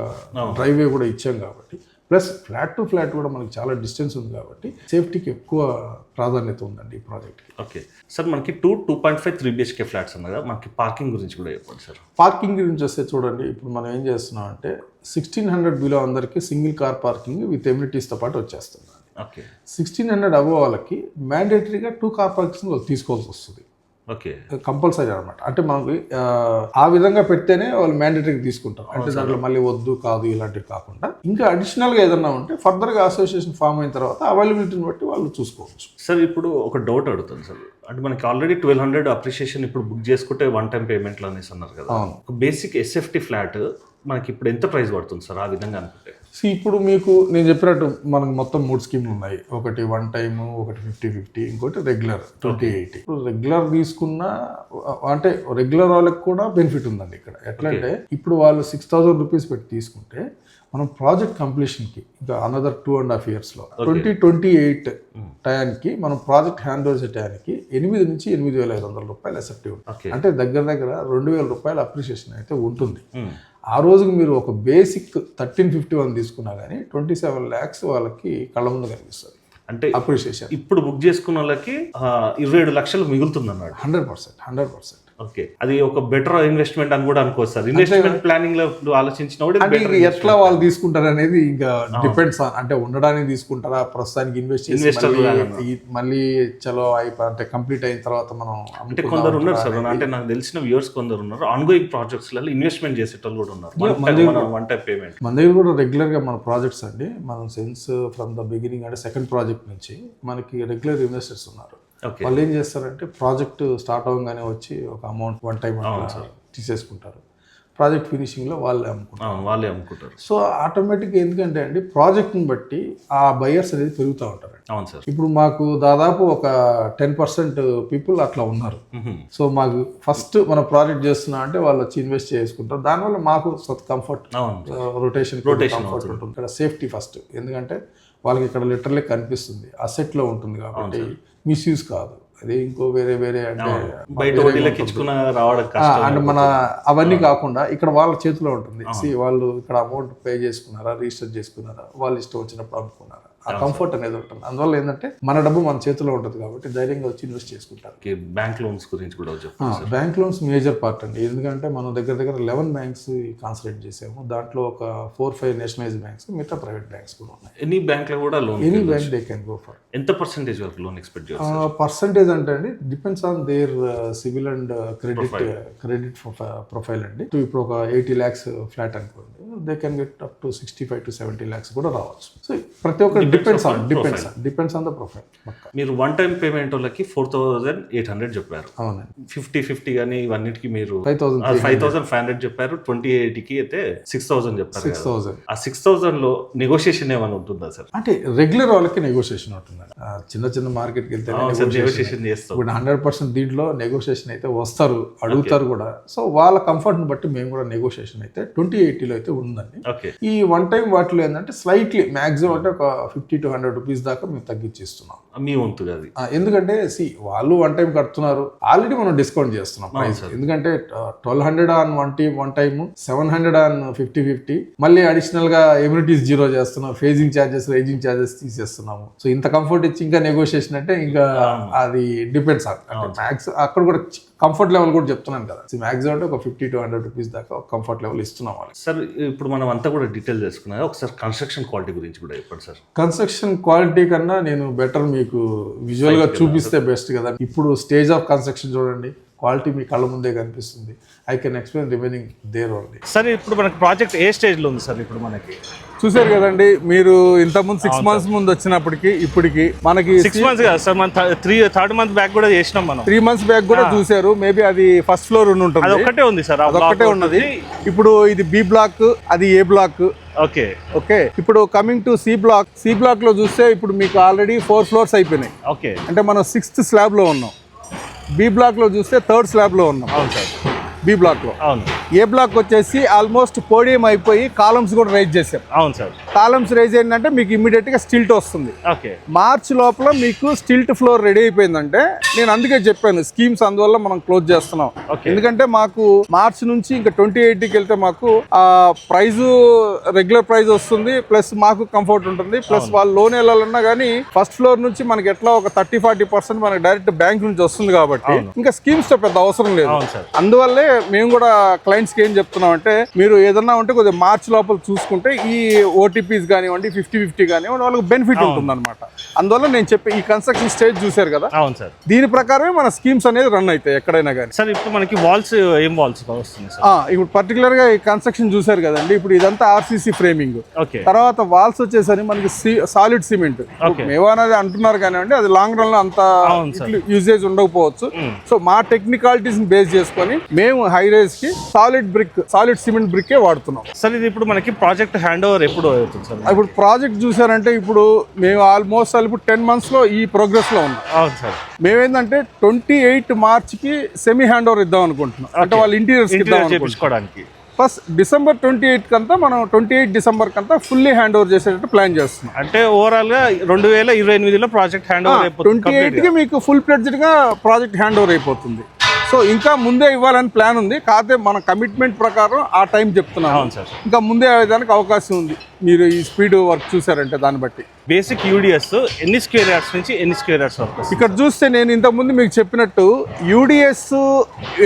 డ్రైవే కూడా ఇచ్చాం కాబట్టి, ప్లస్ ఫ్లాట్ టు ఫ్లాట్ కూడా మనకి చాలా డిస్టెన్స్ ఉంది కాబట్టి సేఫ్టీకి ఎక్కువ ప్రాధాన్యత ఉందండి ఈ ప్రాజెక్ట్కి. ఓకే సార్, మనకి 2.5 3 BHK ఫ్లాట్స్ అన్నదా, మనకి పార్కింగ్ గురించి కూడా చెప్పండి సార్. పార్కింగ్ గురించి వస్తే చూడండి, ఇప్పుడు మనం ఏం చేస్తున్నాం అంటే 1600 బిలో అందరికీ సింగిల్ కార్ పార్కింగ్ విత్ ఎమ్యూనిటీస్తో పాటు వచ్చేస్తుంది. ఓకే, 1600 అబవ్ వాళ్ళకి మ్యాండేటరీగా 2 కార్ పార్కింగ్స్ వాళ్ళు తీసుకోవాల్సి వస్తుంది. ఓకే, కంపల్సరీ అనమాట. అంటే మనకి ఆ విధంగా పెడితేనే వాళ్ళు మ్యాండేటరీగా తీసుకుంటారు. అంటే దాంట్లో మళ్ళీ వద్దు కాదు ఇలాంటివి కాకుండా ఇంకా అడిషనల్గా ఏదన్నా ఉంటే ఫర్దర్గా అసోసియేషన్ ఫామ్ అయిన తర్వాత అవైలబిలిటీని బట్టి వాళ్ళు చూసుకోవచ్చు. సార్ ఇప్పుడు ఒక డౌట్ అడుగుతాను సార్, అంటే మనకి ఆల్రెడీ 1200 అప్రిషియేషన్ ఇప్పుడు బుక్ చేసుకుంటే 1 time పేమెంట్లు అనేసి అన్నారు కదా. ఒక బేసిక్ SFT ఫ్లాట్ మనకి ఇప్పుడు ఎంత ప్రైస్ పడుతుంది సార్ ఆ విధంగా అనుకుంటే? ఇప్పుడు మీకు నేను చెప్పినట్టు మనకు మొత్తం 3 స్కీమ్లు ఉన్నాయి. ఒకటి 1 time, ఒకటి 50-50, ఇంకోటి రెగ్యులర్ 20-80. రెగ్యులర్ తీసుకున్న అంటే రెగ్యులర్ వాళ్ళకి కూడా బెనిఫిట్ ఉందండి ఇక్కడ. ఎట్లా అంటే ఇప్పుడు వాళ్ళు 6000 రూపీస్ పెట్టి తీసుకుంటే మనం ప్రాజెక్ట్ కంప్లీషన్కి ఇంకా అనదర్ 2.5 yearsలో 2028 టయానికి మనం ప్రాజెక్ట్ హ్యాండ్ ఓవర్ చేసే టయానికి 8,000 నుంచి 8,500 రూపాయలు ఎస్ఎఫ్టీ ఉంటుంది. అంటే దగ్గర 2,000 రూపాయల అప్రిషియేషన్ అయితే ఉంటుంది. ఆ రోజుకి మీరు ఒక బేసిక్ 1351 తీసుకున్నా కానీ 27 lakhs వాళ్ళకి కళ్ళ ముందు కనిపిస్తుంది. అంటే అప్రిషియేషన్ ఇప్పుడు బుక్ చేసుకున్న వాళ్ళకి 27 లక్షలు మిగులుతుంది అన్నాడు. 100%. ఓకే, అది ఒక బెటర్ ఇన్వెస్ట్మెంట్ అని కూడా అనుకోవచ్చు సార్. ఇన్వెస్ట్మెంట్ ప్లానింగ్ లో ఆలోచించినప్పుడు ఎట్లా వాళ్ళు తీసుకుంటారు అనేది ఇంకా డిపెండ్స్ ఆన్, అంటే ఉండడానికి తీసుకుంటారా, ప్రస్తుతానికి ఇన్వెస్ట్ చేసి మళ్ళీ చలో అంటే కంప్లీట్ అయిన తర్వాత మనం. అంటే కొందరు ఉన్నారు సార్, అంటే నాకు తెలిసిన వ్యూవర్స్ కొందరు ఉన్నారు ఆన్ గోయింగ్ ప్రాజెక్ట్స్ లలో ఇన్వెస్ట్మెంట్ చేసేటోళ్ళు కూడా ఉన్నారు. వన్ టైం పేమెంట్ మన దగ్గర కూడా రెగ్యులర్ గా మన ప్రాజెక్ట్స్ అండి, మనం సిన్స్ ఫ్రమ్ ద బిగినింగ్ అంటే 2nd ప్రాజెక్ట్ నుంచి మనకి రెగ్యులర్ ఇన్వెస్టర్స్ ఉన్నారు. వాళ్ళు ఏం చేస్తారంటే ప్రాజెక్ట్ స్టార్ట్ అవ్వగానే వచ్చి ఒక అమౌంట్ 1 time తీసేసుకుంటారు. ప్రాజెక్ట్ ఫినిషింగ్లో వాళ్ళే అమ్ముకుంటారు. సో ఆటోమేటిక్గా ఎందుకంటే అండి ప్రాజెక్ట్ని బట్టి ఆ బయర్స్ అనేది పెరుగుతూ ఉంటారు. అవును సార్. ఇప్పుడు మాకు దాదాపు ఒక 10% పీపుల్ అట్లా ఉన్నారు. సో మాకు ఫస్ట్ మనం ప్రాజెక్ట్ చేస్తున్నా అంటే వాళ్ళు వచ్చి ఇన్వెస్ట్ చేసుకుంటారు. దానివల్ల మాకు కంఫర్ట్, రొటేషన్ కంఫర్ట్ ఉంటుంది. ఇక్కడ సేఫ్టీ ఫస్ట్, ఎందుకంటే వాళ్ళకి ఇక్కడ లిటరల్లీ కనిపిస్తుంది, అసెట్లో ఉంటుంది కాబట్టి మిస్యూజ్ కాదు. అదే ఇంకో వేరే అంటే అంటే మన అవన్నీ కాకుండా ఇక్కడ వాళ్ళ చేతిలో ఉంటుంది. వాళ్ళు ఇక్కడ అమౌంట్ పే చేసుకున్నారా, రిజిస్టర్ చేసుకున్నారా, వాళ్ళు ఇష్టం వచ్చినప్పుడు అమ్ముకున్నారా, ఆ కంఫర్ట్ అనేది ఉంటుంది. అందువల్ల ఏంటంటే మన డబ్బు మన చేతిలో ఉంటుంది కాబట్టి ధైర్యంగా వచ్చి ఇన్వెస్ట్ చేసుకుంటారు. బ్యాంక్ లోన్స్ గురించి కూడా బ్యాంక్ లోన్స్ మేజర్ పార్ట్ అండి. ఎందుకంటే మనం దగ్గర 11 బ్యాంక్స్ కాన్సన్ట్రేట్ చేసాము. దాంట్లో ఒక 4-5 నేషనలైజ్ బ్యాంక్స్, మిగతా ప్రైవేట్ బ్యాంక్స్ కూడా ఉన్నాయి. ఎనీ బ్యాంక్ లో కూడా loan, any bank they can go for. ఎంత పర్సెంటేజ్ వరకు లోన్ ఎక్స్పెక్ట్ చేస్తారు? పర్సంటేజ్ అంటే అండి depends on their civil and credit profile అండి. ఇప్పుడు ఒక 80 lakhs ఫ్లాట్ అనుకోండి, they can get up to 65 to 70 lakhs కూడా రావచ్చు. సో ప్రతి ఒక్కరు డిపెండ్స్ ఆన్ ద ప్రొఫైల్. మీరు వన్ టైం పేమెంట్ వాళ్ళకి 4,800 చెప్పారు. అవునండి. 50-50 కానీ ఇవన్నిటికి మీరు 5,500 చెప్పారు. 28కి అయితే 6,000 చెప్పారు. 6,000. ఆ 6,000 లో నెగోషియేషన్ ఏమైనా ఉంటుందా సార్? అంటే రెగ్యులర్ వాళ్ళకి నెగోషియేషన్ ఉంటుందండి. చిన్న మార్కెట్కి వెళ్తే నెగోషియేషన్ చేస్తాం. ఇప్పుడు 100% దీంట్లో నెగోషియేషన్ అయితే వస్తారు, అడుగుతారు కూడా. సో వాళ్ళ కంఫర్ట్ని బట్టి మేము కూడా నెగోషియేషన్ అయితే 2080లో అయితే ఉందండి. ఈ వన్ టైం వాటిలో ఏంటంటే స్లైట్లీ మాక్సిమం అంటే ఒక 50 to 100 రూపీస్ దాకా మేము తగ్గించిస్తున్నాం మీ వంతు అది. ఎందుకంటే వాళ్ళు వన్ టైం కడుతున్నారు, ఆల్రెడీ మనం డిస్కౌంట్ చేస్తున్నాం ప్రైస్. ఎందుకంటే 1,200 ఆన్ వన్ టైమ్, 700 ఆన్ 50-50, మళ్ళీ అడిషనల్ గా ఎమ్యూనిటీస్ జీరో చేస్తున్నాం, ఫేజింగ్ ఛార్జెస్, రైజింగ్ ఛార్జెస్ తీసేస్తున్నాము. సో ఇంత కంఫర్ట్ ఇచ్చి ఇంకా నెగోషియేషన్ అంటే ఇంకా అది డిపెండ్స్ మ్యాక్స్. అక్కడ కూడా కంఫర్ట్ లెవెల్ కూడా చెప్తున్నాను కదా, మాక్సిమం అంటే ఒక 50 to 100 రూపీస్ దాకా కంఫర్ట్ లెవెల్ ఇస్తున్నాం వాళ్ళు. సార్ ఇప్పుడు మనం అంతా కూడా డీటెయిల్ చేసుకున్నా, ఒకసారి కన్స్ట్రక్షన్ క్వాలిటీ గురించి కూడా చెప్పండి సార్. కన్స్ట్రక్షన్ క్వాలిటీ కన్నా నేను బెటర్ మీకు విజువల్ గా చూపిస్తే బెస్ట్ కదా. ఇప్పుడు స్టేజ్ ఆఫ్ కన్స్ట్రక్షన్ చూడండి, క్వాలిటీ మీ కళ్ళ ముందే కనిపిస్తుంది. I can explain remaining there only. Sir ఇప్పుడు మనకి ప్రాజెక్ట్ ఏ స్టేజ్ లో ఉంది సార్? ఇప్పుడు మనకి చూసారు కదండి మీరు, ఇంతకుముందు 6 months ముందు వచ్చినప్పటికి ఇప్పటికి మనకి 6 months కాదు సార్, మన థర్డ్ మంత్ బ్యాక్ కూడా చేసినాం మనం. 3 months బ్యాక్ కూడా చూసారు. మేబీ అది ఫస్ట్ ఫ్లోర్ ఉంటుంది, అది ఒకటే ఉంది సార్, అదొక్కటే ఉన్నది. ఇప్పుడు ఇది బి బ్లాక్, అది ఏ బ్లాక్. ఓకే. ఇప్పుడు కమింగ్ టు సి బ్లాక్ లో చూస్తే ఇప్పుడు మీకు ఆల్రెడీ 4 floors అయిపోయినాయి. ఓకే. అంటే మనం 6th slab లో ఉన్నాం. బి బ్లాక్ లో చూస్తే 3rd slab లో ఉన్నాం. అవును సార్. బి బ్లాక్ లో. అవును. ఏ బ్లాక్ వచ్చేసి ఆల్మోస్ట్ పోడియం అయిపోయి కాలమ్స్ కూడా రైజ్ చేశాం. అవును సార్. కాలమ్స్ రైజ్ ఏంటంటే మీకు ఇమ్మీడియట్ గా స్టిల్ట్ వస్తుంది. ఓకే. మార్చ్ లోపల మీకు స్టిల్ట్ ఫ్లోర్ రెడీ అయిపోయిందంటే, నేను అందుకే చెప్పాను స్కీమ్స్ అందువల్ల మనం క్లోజ్ చేస్తున్నాం. ఎందుకంటే మాకు మార్చ్ నుంచి ఇంకా 2080కి వెళ్తే మాకు ఆ ప్రైజ్ రెగ్యులర్ ప్రైస్ వస్తుంది, ప్లస్ మాకు కంఫర్ట్ ఉంటుంది, ప్లస్ వాళ్ళు లోన్ వెళ్ళాలన్నా కానీ ఫస్ట్ ఫ్లోర్ నుంచి మనకి ఎట్లా ఒక 30-40% మనకి డైరెక్ట్ బ్యాంక్ నుంచి వస్తుంది కాబట్టి ఇంకా స్కీమ్స్ తో పెద్ద అవసరం లేదు. అందువల్లే మేము కూడా క్లయింట్స్కి ఏం చెప్తున్నాం అంటే, మీరు ఏదన్నా ఉంటే కొద్దిగా మార్చ్ లోపల చూసుకుంటే ఈ ఓటీపీస్ కానివ్వండి, 50-50 కానివ్వండి, వాళ్ళకి బెనిఫిట్ ఉంటుంది అనమాట. అందువల్ల నేను చెప్పి ఈ కన్స్ట్రక్షన్ స్టేజ్ చూశారు కదా. అవును సార్. దీని ప్రకారమే మన స్కీమ్స్ అనేది రన్ అవుతాయి ఎక్కడైనా కానీ. సార్ ఇప్పుడు మనకి వాల్స్ ఏం వాల్స్ వస్తుంది? ఇప్పుడు పర్టికులర్ గా ఈ కన్స్ట్రక్షన్ చూశారు కదండి. ఇప్పుడు ఇదంతా ఆర్సీసీ ఫ్రేమింగ్, తర్వాత వాల్స్ వచ్చేసరికి మనకి సాలిడ్ సిమెంట్. ఏమనేది అంటున్నారు కానివ్వండి, అది లాంగ్ రన్ లో అంత యూజేజ్ ఉండకపోవచ్చు. సో మా టెక్నికాలిటీస్ బేస్ చేసుకొని మేము హై రైజ్ కి సాలిడ్ సిమెంట్ బ్రిక్ వాడుతున్నాం. సార్ ఇది ఇప్పుడు మనకి ప్రాజెక్ట్ హ్యాండ్ ఓవర్ ఎప్పుడు అవుతుంది సార్? ఇప్పుడు ప్రాజెక్ట్ చూసారంటే ఇప్పుడు మేము ఆల్మోస్ట్ ఇప్పుడు 10 months లో ఈ ప్రోగ్రెస్ లో ఉన్నాం. అవును సార్. మేమేంటంటే 28 March కి సెమీ హ్యాండ్ ఓవర్ ఇద్దాం అనుకుంటున్నాం. అంటే వాళ్ళు ఇంటీరియర్స్ చేయించుకోవడానికి. ఫస్ట్ December 28 కంతా మనం 28 December కంతా ఫుల్లీ హ్యాండ్ ఓవర్ చేసేటట్టు ప్లాన్ చేస్తున్నాం. అంటే ఓవరాల్ గా 2028లో ప్రాజెక్ట్ హ్యాండ్ ఓవర్ అయిపోతుంది. 28 కి మీకు ఫుల్ ఫ్లెడ్జ్డ్ గా ప్రాజెక్ట్ హ్యాండ్ ఓవర్ అయిపోతుంది. సో ఇంకా ముందే ఇవ్వాలని ప్లాన్ ఉంది, కాకపోతే మన కమిట్మెంట్ ప్రకారం ఆ టైం చెప్తున్నాం. ఇంకా ముందే అయ్యేదానికి అవకాశం ఉంది మీరు ఈ స్పీడ్ వర్క్ చూసారంటే. దాన్ని బట్టి బేసిక్ యూడిఎస్ ఎన్ని స్క్వేర్ యార్డ్స్ నుంచి ఎన్ని స్క్వేర్ యార్డ్స్ వరకు? ఇక్కడ చూస్తే నేను ఇంతకుముందు మీకు చెప్పినట్టు యూడిఎస్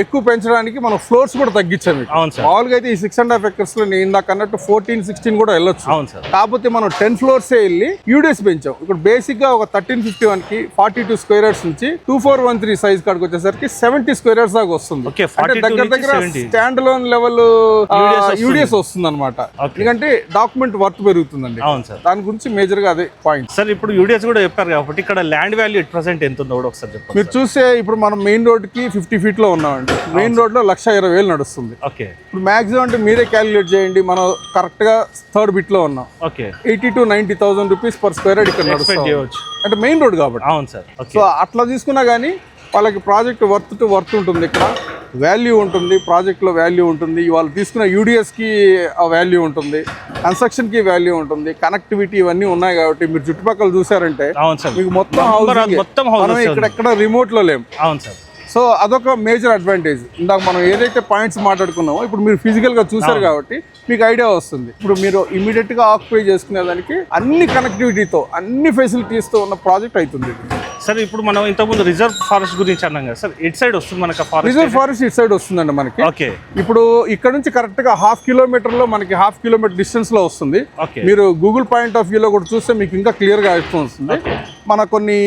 ఎక్కువ పెంచడానికి మనం ఫ్లోర్స్ కూడా తగ్గించాము. మామూలుగా అయితే ఈ 6.5 acres లో నేను ఇందాక అన్నట్టు 14-16 కూడా వెళ్ళొచ్చు. కాకపోతే మనం 10 floors వెళ్ళి యూడిఎస్ పెంచాం. ఇక్కడ బేసిక్ గా ఒక 1351 కి 42 square yards నుంచి 2413 సైజ్ కాడికి వచ్చేసరికి 70 square yards దాకా వస్తుంది. అంటే దగ్గర స్టాండ్ లోన్ లెవెల్ యూడిఎస్ వస్తుంది అనమాట. ఎందుకంటే డాక్యుమెంట్ వర్త్ పెరుగుతుందండి. దాని గురించి మేజర్ గా అదే పాయింట్. సార్ ఇప్పుడు యూడిఎస్ కూడా చెప్పారు కాబట్టి ఇక్కడ ల్యాండ్ వాల్యూ ఎట్ ప్రెసెంట్ ఎంత ఉందో కూడా ఒకసారి చెప్పండి. మీరు చూస్తే ఇప్పుడు మనం మెయిన్ రోడ్ కి 50 feet లో ఉన్నామండి. మెయిన్ రోడ్ లో 1,20,000 నడుస్తుంది. ఇప్పుడు మాక్సిమం అంటే మీరే క్యాలిక్యులేట్ చేయండి. మనం కరెక్ట్ గా 3rd bit లో ఉన్నాం. 80,000 to 90,000 rupees per square yard ఇక్కడ నడుస్తుంది. అంటే మెయిన్ రోడ్ కాబట్టి. అవును సార్. సో అట్లా తీసుకున్నా కానీ వాళ్ళకి ప్రాజెక్ట్ వర్త్ ఉంటుంది. ఇక్కడ వాల్యూ ఉంటుంది, ప్రాజెక్ట్లో వాల్యూ ఉంటుంది, వాళ్ళు తీసుకున్న యూడిఎస్కి ఆ వాల్యూ ఉంటుంది, కన్స్ట్రక్షన్కి వాల్యూ ఉంటుంది, కనెక్టివిటీ ఇవన్నీ ఉన్నాయి కాబట్టి మీరు చుట్టుపక్కల చూసారంటే మీకు మొత్తం హౌస్. మనం ఇక్కడ రిమోట్లో లేము. అవును సార్. సో అదొక మేజర్ అడ్వాంటేజ్. ఇందాక మనం ఏదైతే పాయింట్స్ మాట్లాడుకున్నామో ఇప్పుడు మీరు ఫిజికల్గా చూసారు కాబట్టి మీకు ఐడియా వస్తుంది. ఇప్పుడు మీరు ఇమీడియట్గా ఆక్యుపై చేసుకునే దానికి అన్ని కనెక్టివిటీతో అన్ని ఫెసిలిటీస్తో ఉన్న ప్రాజెక్ట్ అవుతుంది. సార్ ఇప్పుడు మనం ఇంతకుముందు రిజర్వ్ ఫారెస్ట్ గురించి అన్నాం కదా సార్, ఇటు సైడ్ వస్తుంది మనకి ఫారెస్ట్. రిజర్వ్ ఫారెస్ట్ ఇటు సైడ్ వస్తుందండి మనకి. ఓకే. ఇప్పుడు ఇక్కడ నుంచి కరెక్ట్గా హాఫ్ కిలోమీటర్లో మనకి హాఫ్ కిలోమీటర్ డిస్టెన్స్లో వస్తుంది. మీరు గూగుల్ పాయింట్ ఆఫ్ వ్యూలో కూడా చూస్తే మీకు ఇంకా క్లియర్గా వస్తుంది. మన కొన్ని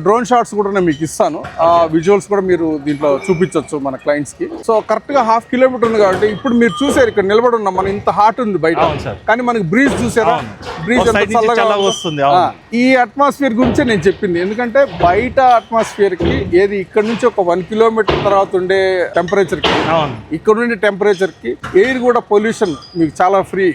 డ్రోన్ షాట్స్ కూడా నేను మీకు ఇస్తాను, ఆ విజువల్స్ కూడా మీరు దీంట్లో చూపించవచ్చు మన క్లయింట్స్కి. సో కరెక్ట్గా హాఫ్ కిలోమీటర్ ఉంది కాబట్టి ఇప్పుడు మీరు చూసారు ఇక్కడ నిలబడి ఉన్నాం, మనం ఇంత హాట్ ఉంది బయట, కానీ మనకి బ్రీజ్ చూసారా, బ్రీజ్ చల్లగా వస్తుంది. ఈ అట్మాస్ఫియర్ గురించి నేను చెప్పింది, ఎందుకంటే బయట అట్మాస్ఫియర్ కి ఏది ఇక్కడ నుంచి ఒక 1 కిలోమీటర్ తర్వాత ఉండే టెంపరేచర్ కి ఇక్కడ ఉండే టెంపరేచర్ కి ఎయిర్ కూడా పొల్యూషన్ మీకు చాలా ఫ్రీ.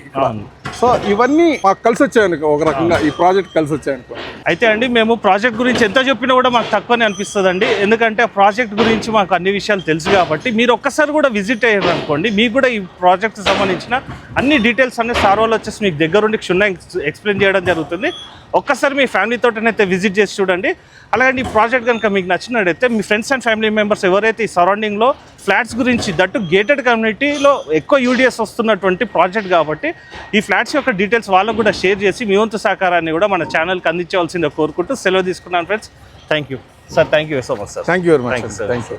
సో ఇవన్నీ మాకు కలిసి వచ్చాయనుకో, ఒక రకంగా ఈ ప్రాజెక్ట్ కలిసి వచ్చాయనుకో. అయితే అండి మేము ప్రాజెక్ట్ గురించి ఎంత చెప్పినా కూడా మాకు తక్కువనే అనిపిస్తుంది అండి, ఎందుకంటే ప్రాజెక్ట్ గురించి మాకు అన్ని విషయాలు తెలుసు కాబట్టి. మీరు ఒక్కసారి కూడా విజిట్ అయ్యారు అనుకోండి, మీకు కూడా ఈ ప్రాజెక్ట్ సంబంధించిన అన్ని డీటెయిల్స్ అన్ని సార్ వాళ్ళు వచ్చేసి మీకు దగ్గరుండి క్షుణ్ణంగా ఎక్స్ప్లెయిన్ చేయడం జరుగుతుంది. ఒక్కసారి మీ ఫ్యామిలీతోటనైతే విజిట్ చేసి చూడండి. అలాగే ఈ ప్రాజెక్ట్ కనుక మీకు నచ్చినట్టయితే మీ ఫ్రెండ్స్ అండ్ ఫ్యామిలీ మెంబర్స్ ఎవరైతే ఈ సరౌండింగ్లో ఫ్లాట్స్ గురించి, దట్టు గేటెడ్ కమ్యూనిటీలో ఎక్కువ యూడిఎస్ వస్తున్నటువంటి ప్రాజెక్ట్ కాబట్టి ఈ ఫ్లాట్స్ యొక్క డీటెయిల్స్ వాళ్ళకు కూడా షేర్ చేసి మీ వంతు సహకారాన్ని కూడా మన ఛానల్కి అందించవలసిందే కోరుకుంటూ సెలవు తీసుకున్నాను friends. Thank you sir. Thank you so much sir. Thank you very much. Thank you.